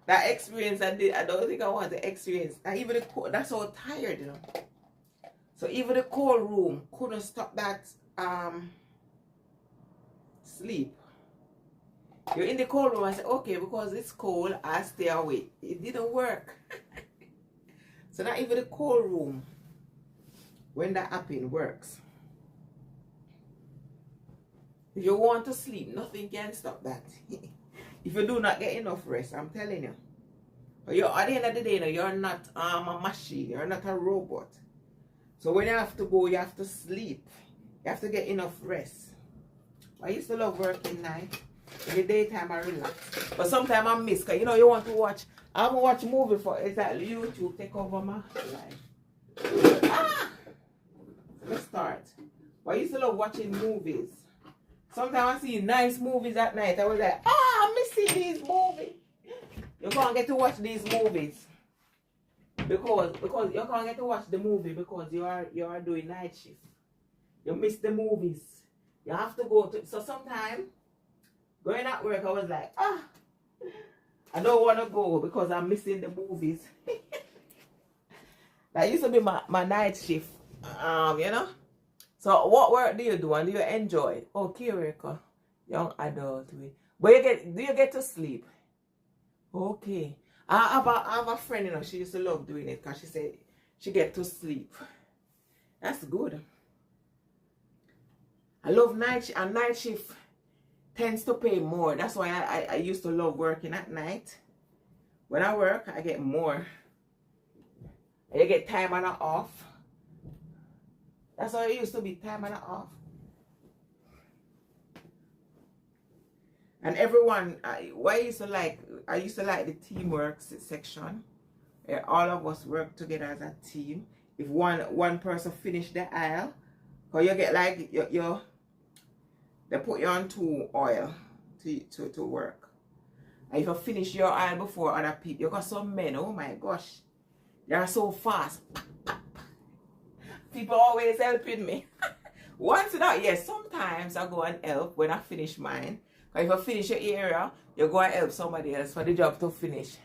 that experience I did. I don't think I want to experience. Even the cold, that's so tired, you know. So even the cold room couldn't stop that sleep. You're in the cold room. I said, okay, because it's cold, I stay awake. It didn't work. So not even the cold room, when that happened, works. If you want to sleep, nothing can stop that. If you do not get enough rest, I'm telling you. But at the end of the day, you know, you're not a machine. You're not a robot. So when you have to go, you have to sleep. You have to get enough rest. I used to love working night. In the daytime, I relax. But sometimes I miss, because you know, you want to watch. I haven't watched a movie for exactly YouTube take over my life. Let's start. But I used to love watching movies. Sometimes I see nice movies at night. I was like, I'm missing these movies. You can't get to watch these movies. Because you can't get to watch the movie because you are doing night shift. You miss the movies. You have to go to. So sometimes going at work, I was like, I don't want to go because I'm missing the movies. That used to be my night shift. You know. So what work do you do and do you enjoy? Okay, Reka, young adult. But do you get to sleep? Okay. I have a friend, you know, she used to love doing it because she said she get to sleep. That's good. I love night and night shift tends to pay more. That's why I used to love working at night. When I work, I get more. You get time and a off. That's how it used to be, time and a half. And everyone, I used to like the teamwork section. All of us work together as a team. If one person finish the aisle, because you get like they put you on 2 oil to work. And if you finish your aisle before other people, you got some men, oh my gosh, they are so fast. People always helping me. Once in a yes, sometimes I go and help when I finish mine. If I finish your area, you go and help somebody else for the job to finish.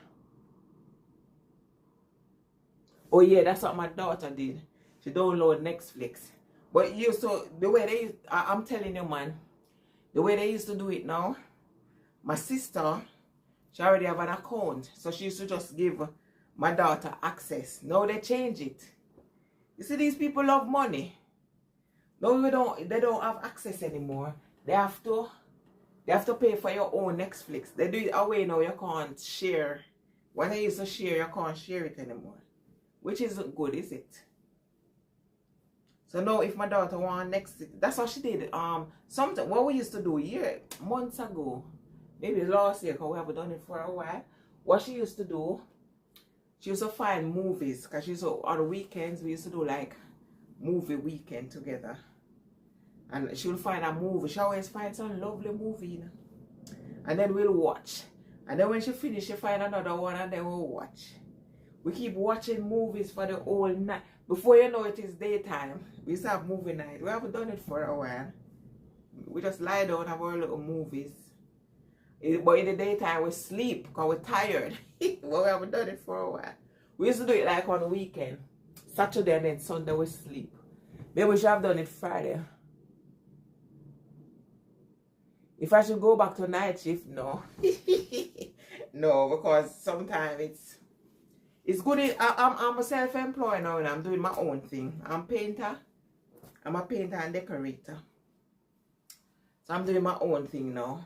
Oh yeah, that's what my daughter did. She download Netflix. But you so the way they I'm telling you, man, the way they used to do it now, my sister, she already have an account. So she used to just give my daughter access. Now they change it. You see, these people love money. No, they don't have access anymore. They have to pay for your own Netflix. They do it away now. You can't share. When they used to share, you can't share it anymore. Which isn't good, is it? So now if my daughter want Netflix, that's what she did. Something what we used to do months ago, maybe last year, because we haven't done it for a while. What she used to do, she used to find movies, because she used to, on the weekends we used to do like movie weekend together. And she will find a movie. She always finds some lovely movie, you know? And then we'll watch. And then when she finishes, she find another one and then we'll watch. We keep watching movies for the whole night. Before you know it is daytime. We used to have movie night. We haven't done it for a while. We just lie down and have our little movies. But in the daytime we sleep because we're tired. But we haven't done it for a while. We used to do it like on the weekend. Saturday and then Sunday we sleep. Maybe we should have done it Friday. If I should go back to night shift, no. No, because sometimes it's good. I'm a self-employed now and I'm doing my own thing. I'm a painter and decorator. So I'm doing my own thing now.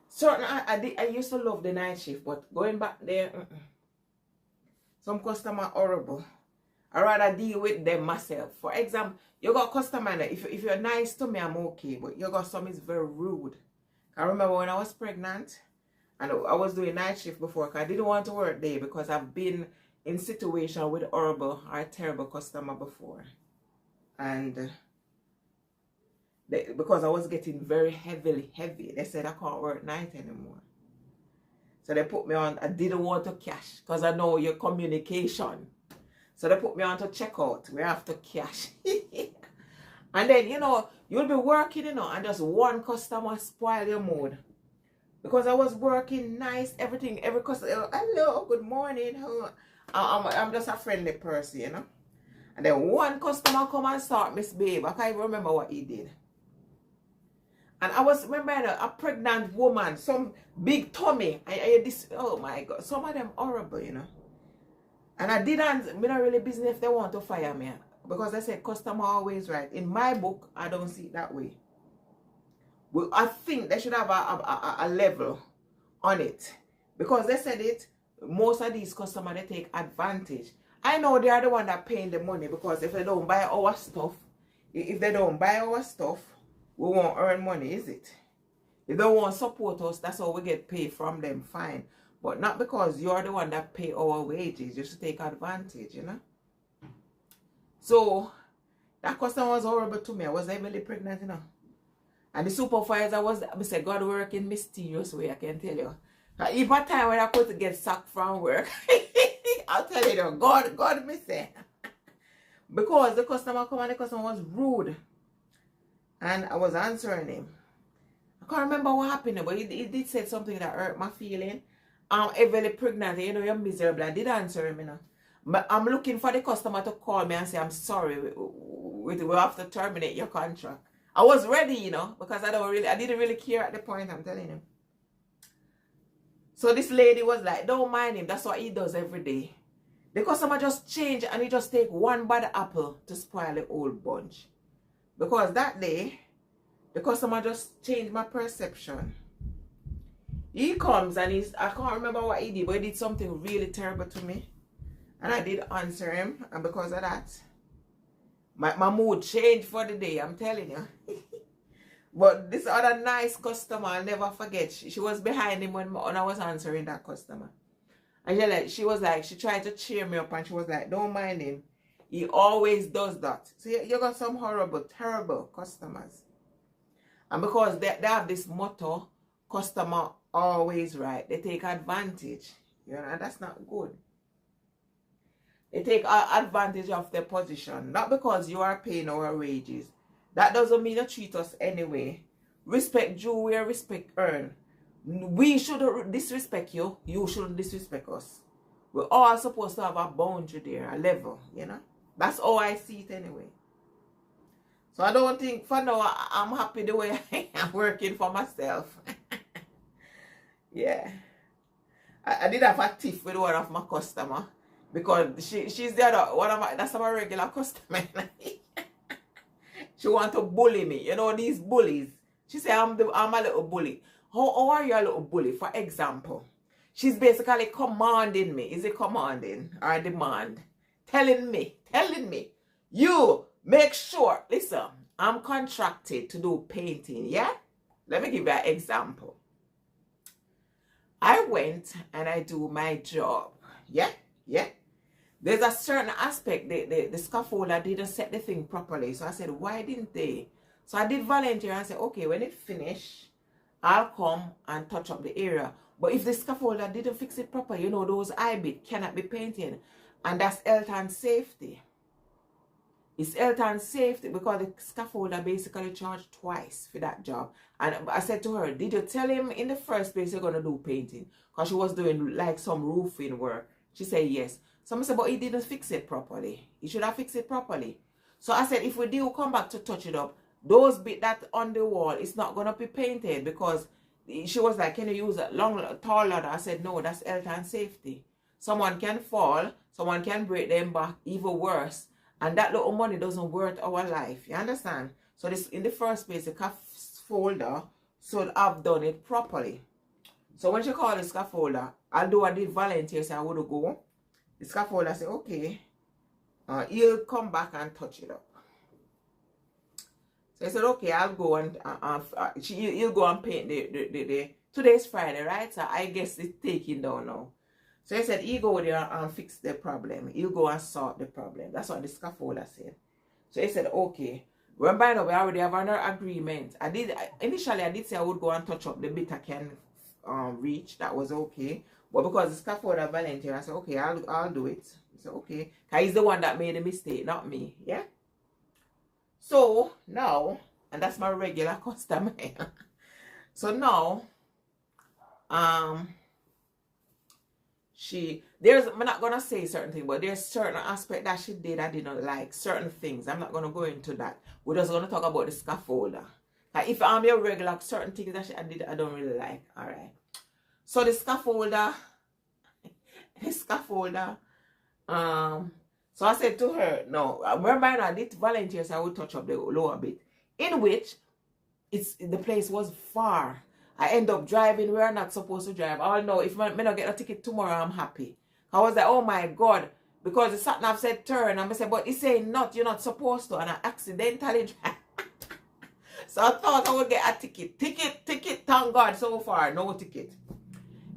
Certain I used to love the night shift, but going back there, some customer horrible. I rather deal with them myself. For example, you got customer, if you're nice to me, I'm okay. But you got some is very rude. I remember when I was pregnant and I was doing night shift before, because I didn't want to work day because I've been in situation with horrible or terrible customer before. And because I was getting very heavy, they said I can't work night anymore. So they put me on, I didn't want to cash because I know your communication. So they put me on to checkout. We have to cash. And then, you know, you'll be working, you know, and just one customer spoil your mood. Because I was working nice, everything, every customer, hello, good morning. I'm just a friendly person, you know. And then one customer come and start, Miss Babe. I can't even remember what he did. And I was, remember, a pregnant woman, some big tummy. Oh my God, some of them horrible, you know. And I not really business if they want to fire me. Because they said customer always right. In my book, I don't see it that way. Well, I think they should have a level on it. Because they said it, most of these customers, they take advantage. I know they are the one that paying the money, because if they don't buy our stuff, we won't earn money, is it? If they won't support us, that's how we get paid from them, fine. But not because you're the one that pay our wages, just to take advantage, you know? So, that customer was horrible to me. I was heavily pregnant, you know. And the supervisor I said, God work in mysterious way, I can tell you. Even a time when I could get sacked from work, I'll tell you, God me say. Because the customer come and the customer was rude. And I was answering him. I can't remember what happened, but he did say something that hurt my feeling. I'm heavily pregnant, you know, you're miserable. I did answer him, you know. But I'm looking for the customer to call me and say, I'm sorry, we have to terminate your contract. I was ready, you know, because I didn't really care at the point, I'm telling you. So this lady was like, don't mind him, that's what he does every day. The customer just change and he just take one bad apple to spoil the whole bunch. Because that day, the customer just changed my perception. He comes and I can't remember what he did, but he did something really terrible to me. And I did answer him, and because of that, my mood changed for the day, I'm telling you. But this other nice customer, I'll never forget, she was behind him when I was answering that customer. And she tried to cheer me up, and she was like, don't mind him. He always does that. So you got some horrible, terrible customers. And because they have this motto, customer always right, they take advantage. You know, and that's not good. They take advantage of their position. Not because you are paying our wages. That doesn't mean you treat us anyway. Respect due where respect earned. We shouldn't disrespect you. You shouldn't disrespect us. We're all supposed to have a boundary there, a level, you know. That's how I see it anyway. So I don't think, for now, I'm happy the way I am working for myself. Yeah. I did have a tiff with one of my customer. Because she's the other, that's my regular customer. She want to bully me. You know, these bullies. She said, I'm a little bully. How are you a little bully? For example, she's basically commanding me. Is it commanding or demand? Telling me, you make sure, listen, I'm contracted to do painting, yeah? Let me give you an example. I went and I do my job, yeah? There's a certain aspect, the scaffolder didn't set the thing properly. So I said, why didn't they? So I did volunteer and said, okay, when it finish, I'll come and touch up the area. But if the scaffolder didn't fix it properly, you know, those I-bit cannot be painted. And that's health and safety. It's health and safety because the scaffolder basically charged twice for that job. And I said to her, did you tell him in the first place you're going to do painting? Because she was doing like some roofing work. She said yes. So I said, but he didn't fix it properly. He should have fixed it properly. So I said, if we do come back to touch it up, those bits that on the wall, it's not going to be painted because she was like, can you use a tall ladder? I said, no, that's health and safety. Someone can fall, someone can break them back, even worse. And that little money doesn't worth our life. You understand? So this, in the first place, the scaffolder should have done it properly. So when she called the scaffolder, although I did volunteer, so I would go. The scaffolder said, okay, he'll come back and touch it up. So I said, okay, I'll go and he'll go and paint today's Friday, right? So I guess it's taking down now. So he said, he'll go there and fix the problem. He'll go and sort the problem. That's what the scaffolder said. So he said, okay. Well, by the way, we already have another agreement. Initially I did say I would go and touch up the bit I can reach. That was okay. But because the scaffolder volunteer, I said, okay, I'll do it. He said, okay. Because he's the one that made the mistake, not me. Yeah? So, now, and that's my regular customer. So now, I'm not going to say certain things, but there's certain aspect that she did I didn't like. Certain things. I'm not going to go into that. We're just going to talk about the scaffolder. Like if I'm your regular, certain things that I did I don't really like. Alright. So the scaffolder, so I said to her, no, remember I did volunteer, so I would touch up the lower bit. In which, the place was far. I end up driving where I'm not supposed to drive. I know if I not get a ticket tomorrow, I'm happy. I was like, oh my God, because the sat nav said turn, and I said, but it's saying not, you're not supposed to, and I accidentally drive. So I thought I would get a ticket. Ticket, thank God, so far, no ticket.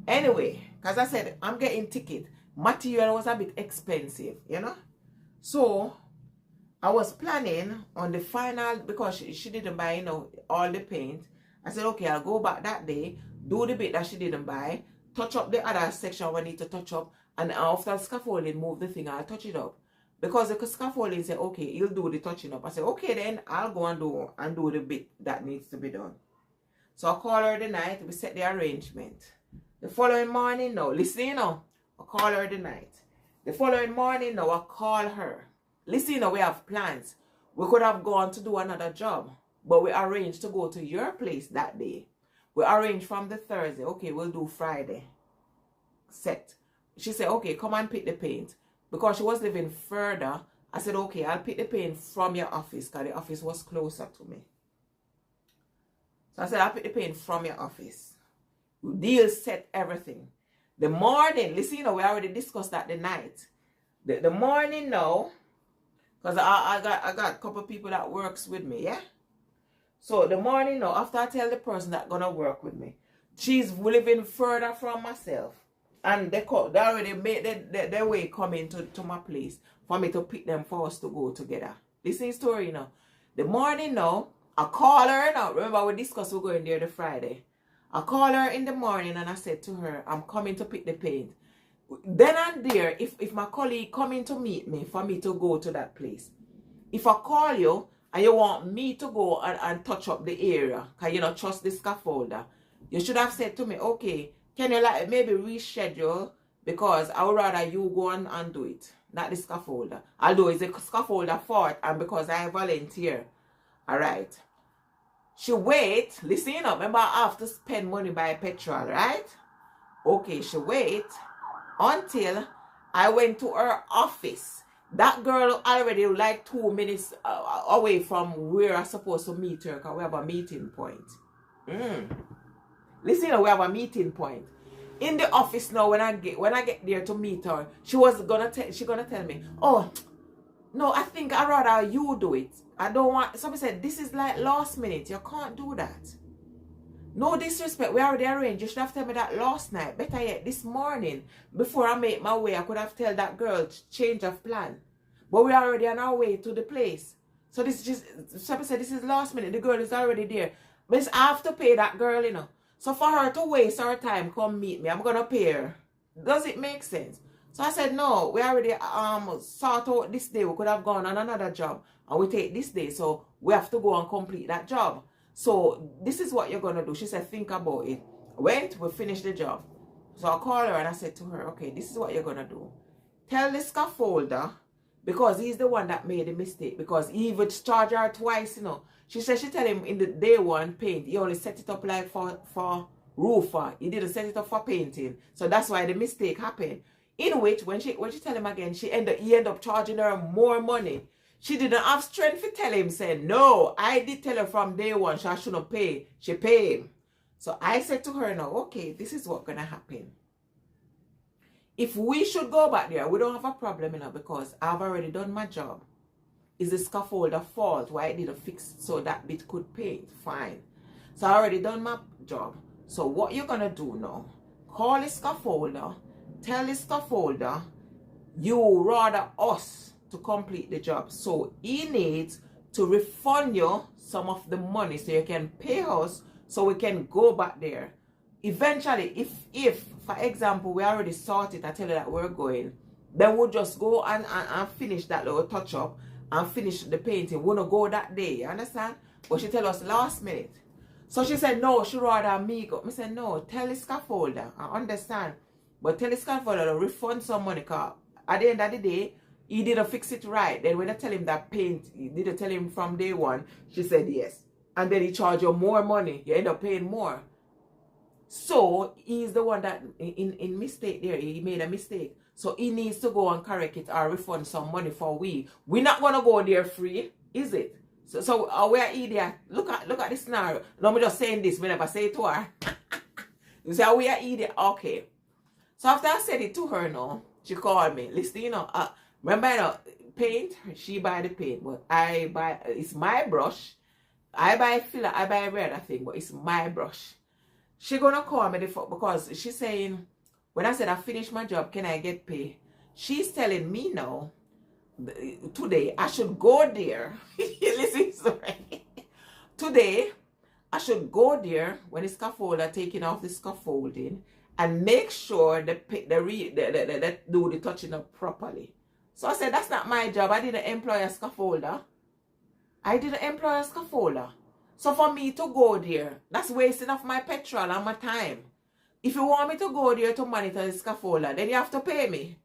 Anyway, because I said, I'm getting ticket. Material was a bit expensive, you know. So, I was planning on the final, because she didn't buy, you know, all the paint. I said, okay, I'll go back that day, do the bit that she didn't buy, touch up the other section I need to touch up, and after the scaffolding, move the thing, I'll touch it up. Because the scaffolding said, okay, he'll do the touching up. I said, okay, then I'll go and do the bit that needs to be done. So I call her the night, we set the arrangement. The following morning, no, listen, you know, I call her the night. The following morning, no, I call her. Listen, you know, we have plans. We could have gone to do another job, but we arranged to go to your place that day. We arranged from the Thursday. Okay, we'll do Friday. Set. She said, okay, come and pick the paint. Because she was living further, I said, okay, I'll pick the paint from your office because the office was closer to me. So I said, I'll pick the paint from your office. Deal set everything. The morning, listen, you know, we already discussed that the night. The morning now, because I got a couple of people that works with me, yeah? So the morning now, after I tell the person that gonna work with me, she's living further from myself. And they already made their way coming to my place for me to pick them for us to go together. Listen story, you know. The morning now, I call her now. Remember we discussed we're going there the Friday. I call her in the morning and I said to her, I'm coming to pick the paint. Then and there, if my colleague coming to meet me for me to go to that place. If I call you and you want me to go and touch up the area because you don't trust the scaffolder, you should have said to me, okay, can you like maybe reschedule, because I would rather you go and do it, not the scaffolder. Although it's a scaffolder fault and because I volunteer. Alright. She wait, listen up, remember I have to spend money by petrol, right? Okay, she wait until I went to her office. That girl already like 2 minutes away from where I'm supposed to meet her, because we have a meeting point. Listen, we have a meeting point. In the office now, when I get there to meet her, she gonna tell me, oh, no, I think I'd rather you do it. I don't want, somebody said, this is like last minute. You can't do that. No disrespect, we already arranged. You should have told me that last night. Better yet, this morning, before I make my way, I could have told that girl change of plan. But we're already on our way to the place. So this is just, somebody said, this is last minute. The girl is already there. But I have to pay that girl, you know. So for her to waste her time, come meet me, I'm going to pay her. Does it make sense? So I said, no, we already sort out this day. We could have gone on another job. And we take this day. So we have to go and complete that job. So this is what you're going to do. She said, think about it. We finished the job. So I called her and I said to her, okay, this is what you're going to do. Tell the scaffolder, because he's the one that made the mistake. Because he even charged her twice, you know. She said she tell him in the day one paint, he only set it up like for roofer. He didn't set it up for painting. So that's why the mistake happened. In which, when she tell him again, he end up charging her more money. She didn't have strength to tell him, saying, no, I did tell her from day one, so I shouldn't pay. She paid him. So I said to her now, okay, this is what's going to happen. If we should go back there, we don't have a problem, you know, because I've already done my job. Is the scaffolder fault why I didn't fix so that bit could paint? Fine. So I already done my job. So what you're going to do now, call the scaffolder, tell the scaffolder you rather us to complete the job. So he needs to refund you some of the money so you can pay us so we can go back there. Eventually, if for example, we already sorted, I tell you that we're going, then we'll just go and finish that little touch up and finish the painting. We won't go that day, you understand? But she tell us last minute. So she said, no, she rather me go. I said, no, tell the scaffolder. I understand. But tell the scaffolder to refund some money, because at the end of the day, he didn't fix it right. Then when I tell him that paint, he didn't tell him from day one, she said yes. And then he charged you more money. You end up paying more. So he's the one that in mistake there. He made a mistake. So he needs to go and correct it or refund some money for we. We're not gonna go there free, is it? So we're idiot. Look at this scenario. No, I'm just saying this. We never say it to her. You say we are idiot. Okay. So after I said it to her now, she called me. Listen, you know, remember, you know, paint, she buy the paint, but I buy, it's my brush. I buy filler, I buy red, I think, but it's my brush. She gonna call me because she's saying, when I said I finished my job, can I get paid? She's telling me now, today, I should go there. Listen, sorry. Today, I should go there when the scaffolder taking off the scaffolding and make sure they do the touching up properly. So I said, that's not my job. I didn't employ a scaffolder. So for me to go there, that's wasting of my petrol and my time. If you want me to go there to monitor the scaffolder, then you have to pay me.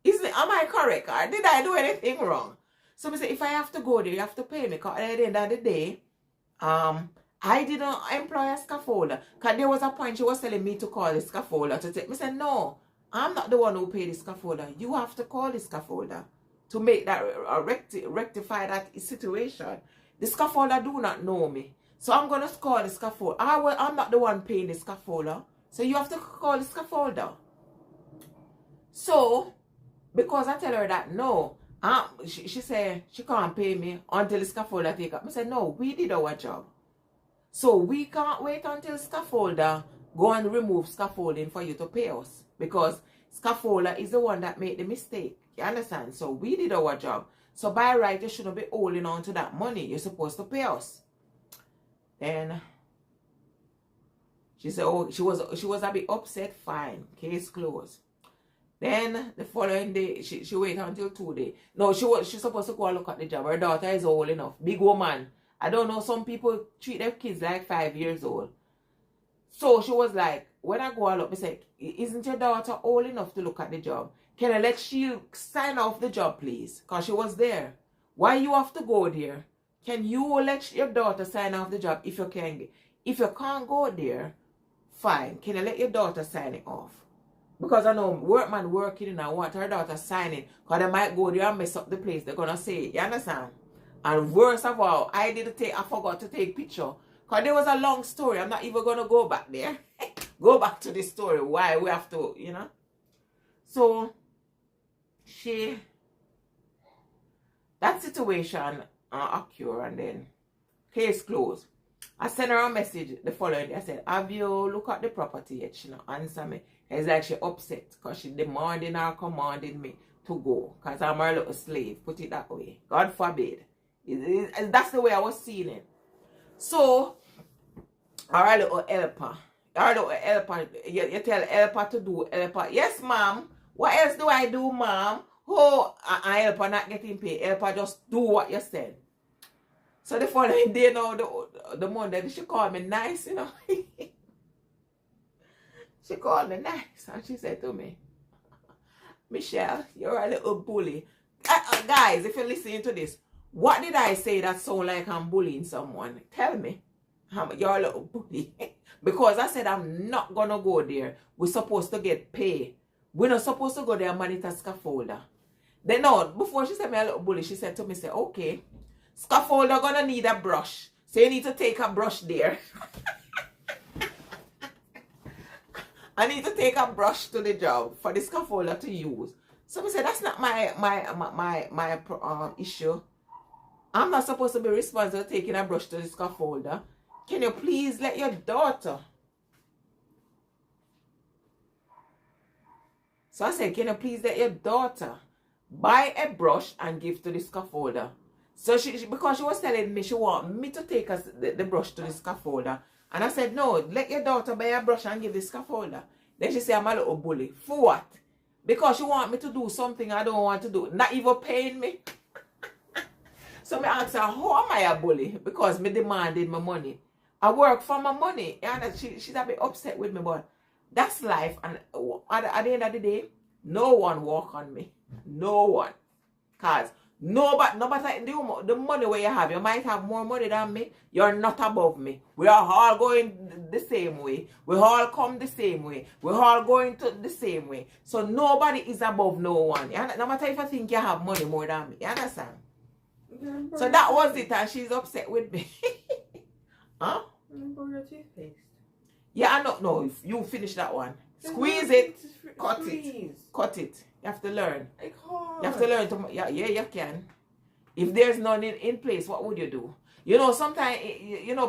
Am I correct? Or did I do anything wrong? So I say, if I have to go there, you have to pay me. Because at the end of the day, I didn't employ a scaffolder. Because there was a point she was telling me to call the scaffolder to take. I said, no, I'm not the one who paid the scaffolder. You have to call the scaffolder to make that rectify that situation. The scaffolder do not know me. So I'm going to call the scaffolder. I'm not the one paying the scaffolder. So you have to call the scaffolder. So, because I tell her that, no, she said she can't pay me until the scaffolder take up. I said, no, we did our job. So we can't wait until scaffolder go and remove scaffolding for you to pay us. Because scaffolder is the one that made the mistake. You understand? So we did our job. So by right, you shouldn't be holding on to that money. You're supposed to pay us. Then she said, oh, she was a bit upset. Fine. Case closed. Then the following day, she waited until 2 days. No, she's supposed to go and look at the job. Her daughter is old enough. Big woman. I don't know, some people treat their kids like 5 years old. So she was like, when I go and look, I said, isn't your daughter old enough to look at the job? Can I let she sign off the job, please? Because she was there. Why you have to go there? Can you let your daughter sign off the job if you can? If you can't go there, fine. Can I let your daughter sign it off? Because I know workman working and I want her daughter signing. Because they might go there and mess up the place. They're going to say, you understand? And worst of all, I forgot to take picture. Because there was a long story. I'm not even going to go back there. Go back to the story. Why we have to, you know. So, that situation occurred and then case closed. I sent her a message the following day. I said, have you look at the property yet? She not answer me. It's like she upset because she demanding or commanding me to go. Because I'm her little slave. Put it that way. God forbid. That's the way I was seeing it. So, our little helper. You tell helper to do helper. Yes, ma'am. What else do I do, ma'am? Oh, I helper not getting paid. Helper just do what you said. So the following day now, the Monday, she called me nice, you know. She called me nice and she said to me, Michelle, you're a little bully. Guys, if you're listening to this, what did I say that sound like I'm bullying someone? Tell me. You're a little bully. Because I said I'm not going to go there. We're supposed to get paid. We're not supposed to go there and monitor scaffolder. Then no, before she said me a little bully, she said to me, say, okay, scaffolder gonna need a brush. So you need to take a brush there. I need to take a brush to the job for the scaffolder to use. So I said, that's not my issue. I'm not supposed to be responsible for taking a brush to the scaffolder. Can you please let your daughter? So I said, can you please let your daughter buy a brush and give to the scaffolder? So because she was telling me she want me to take the brush to the scaffolder. And I said, no, let your daughter buy a brush and give the scaffolder. Then she said, I'm a little bully. For what? Because she want me to do something I don't want to do. Not even paying me. So I asked her, how am I a bully? Because me demanded my money. I work for my money. And she's a bit upset with me, but that's life. And at the end of the day, no one walk on me. No one. Because no matter the money where you have, you might have more money than me. You're not above me. We are all going the same way. We all come the same way. We're all going to the same way. So nobody is above no one. No matter if I think you have money more than me. You understand? So that was it, and she's upset with me. Huh? Your toothpaste. Yeah, I know. No, if you finish that one. Squeeze it. Cut it. Cut it. You have to learn. I can't. You have to learn to... Yeah, you can. If there's none in place, what would you do? You know, sometimes,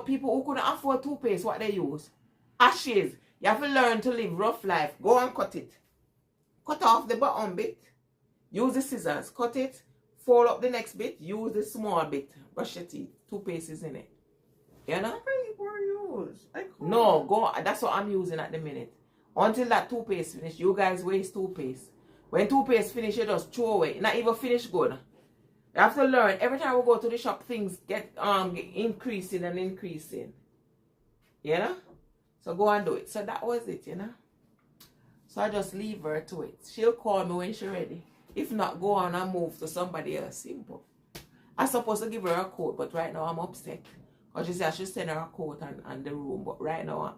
people who couldn't afford toothpaste, what they use? Ashes. You have to learn to live rough life. Go and cut it. Cut off the bottom bit. Use the scissors. Cut it. Fold up the next bit. Use the small bit. Brush your teeth. Toothpaste is in it. You know? No, go. That's what I'm using at the minute. Until that toothpaste finish, you guys waste toothpaste. When toothpaste finish, you just throw away. Not even finish good. You have to learn. Every time we go to the shop, things get increasing and increasing. You know? So go and do it. So that was it, you know? So I just leave her to it. She'll call me when she's ready. If not, go on and move to somebody else. Simple. I'm supposed to give her a coat, but right now I'm upset. Because she said I should send her a coat and the room. But right now,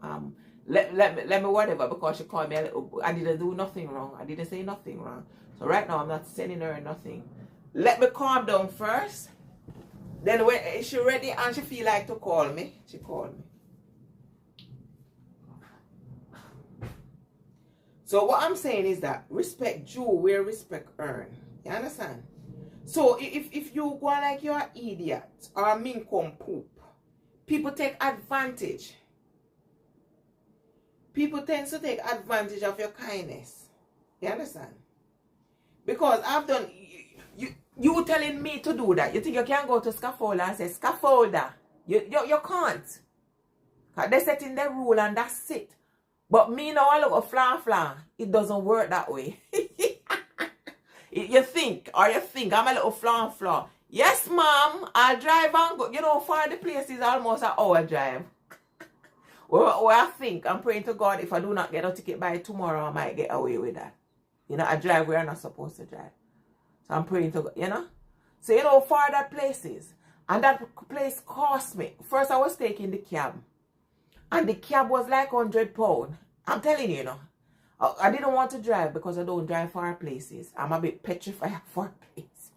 let me whatever, because she called me a little... I didn't do nothing wrong. I didn't say nothing wrong. So right now, I'm not sending her nothing. Let me calm down first. Then when she's ready and she feel like to call me, she called me. So what I'm saying is that respect due where respect earned. You understand? So if you go like you're an idiot or a minkum poop, people take advantage. People tend to take advantage of your kindness. You understand? Because I've done... You telling me to do that. You think you can go to scaffolder and say, scaffolder. You can't. Because they set in the rule and that's it. But me now, I look a flan. It doesn't work that way. You think I'm a little flan. Yes, mom, I'll drive and go. You know, for the place is almost an hour drive. Or I think, I'm praying to God, if I do not get a ticket by tomorrow, I might get away with that. You know, I drive where I'm not supposed to drive. So I'm praying to God, you know. So, you know, far that places. And that place cost me. First, I was taking the cab. And the cab was like £100. I'm telling you, you know. I didn't want to drive because I don't drive far places. I'm a bit petrified for places.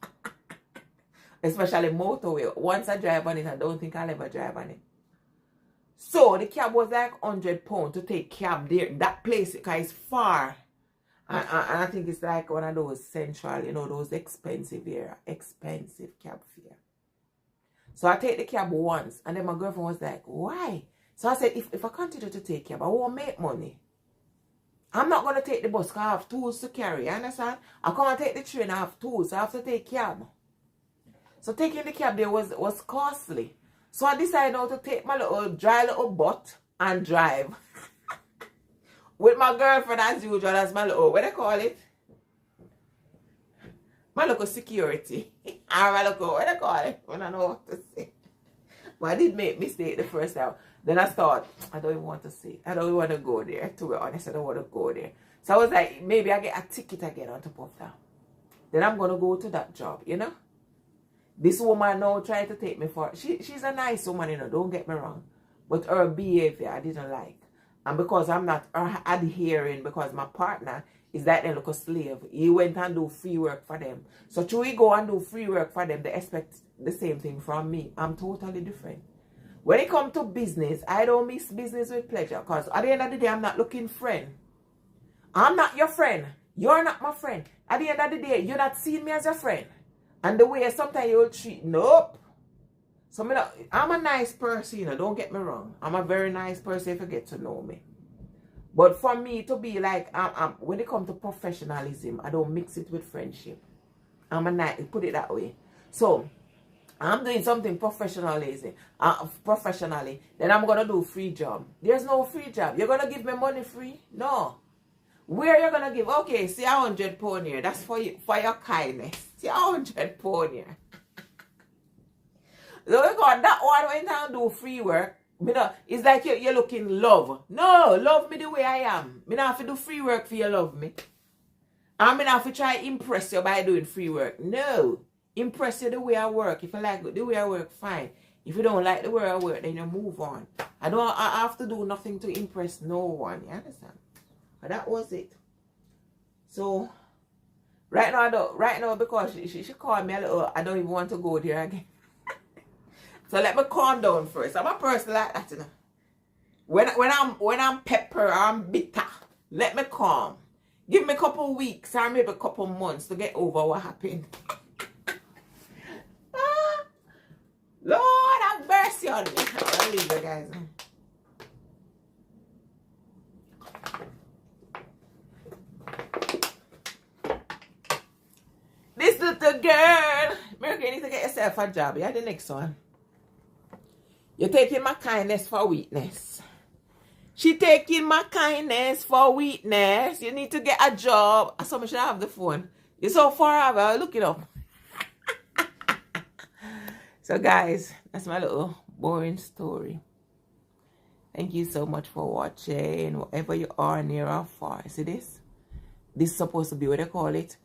Especially motorway. Once I drive on it, I don't think I'll ever drive on it. So the cab was like £100 to take cab there. That place, because it's far. And I think it's like one of those central, you know, those expensive cab fare. So I take the cab once, and then my girlfriend was like, why? So I said, if I continue to take cab, I won't make money. I'm not going to take the bus because I have tools to carry, you understand? I can't take the train, I have tools, so I have to take cab. So taking the cab there was costly. So I decided now to take my dry little butt and drive. With my girlfriend as usual, as my little, what do they call it? My little security. Or my little, what do they call it? I don't know what to say. But I did make mistake the first time. Then I thought, I don't even want to say. I don't even want to go there. To be honest, I don't want to go there. So I was like, maybe I get a ticket again on top of that. Then I'm going to go to that job, you know? This woman now tried to take me for... She's a nice woman, you know, don't get me wrong. But her behavior I didn't like. And because I'm not adhering, because my partner is like a little slave. He went and do free work for them. So till we go and do free work for them, they expect the same thing from me. I'm totally different. When it comes to business, I don't mix business with pleasure. Because at the end of the day, I'm not looking friend. I'm not your friend. You're not my friend. At the end of the day, you're not seeing me as your friend. And the way sometimes you'll treat, nope. So I'm a nice person, you know, don't get me wrong. I'm a very nice person if you get to know me. But for me to be like, when it comes to professionalism, I don't mix it with friendship. I'm a nice, put it that way. So, I'm doing something professionally, then I'm going to do free job. There's no free job. You're going to give me money free? No. Where you're going to give? Okay, see £100 here. That's for you, for your kindness. See £100 here. So we got that one went and do free work. It's like you're looking love. No, love me the way I am. I don't have to do free work for you love me. I don't have to try to impress you by doing free work. No. Impress you the way I work. If you like the way I work, fine. If you don't like the way I work, then you move on. I have to do nothing to impress no one. You understand? But that was it. So right now because she called me a little, I don't even want to go there again. So let me calm down first. I'm a person like that, you know. When I'm pepper, I'm bitter. Let me calm. Give me a couple weeks or maybe a couple months to get over what happened. Lord have mercy on me. I'll leave you guys. This little girl. America, you need to get yourself a job. Yeah, the next one. You're taking my kindness for weakness. She taking my kindness for weakness. You need to get a job. I should have the phone. You're so far away. Look it up. So guys, that's my little boring story. Thank you so much for watching. Whatever you are, near or far. See this? This is supposed to be what they call it.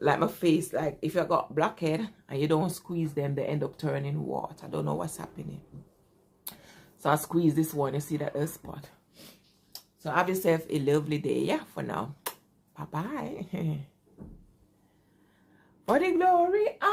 Like my face, like if you got blackhead and you don't squeeze them, they end up turning white. I don't know what's happening. So I squeeze this one, you see that spot. So have yourself a lovely day, yeah, for now. Bye-bye. For the glory of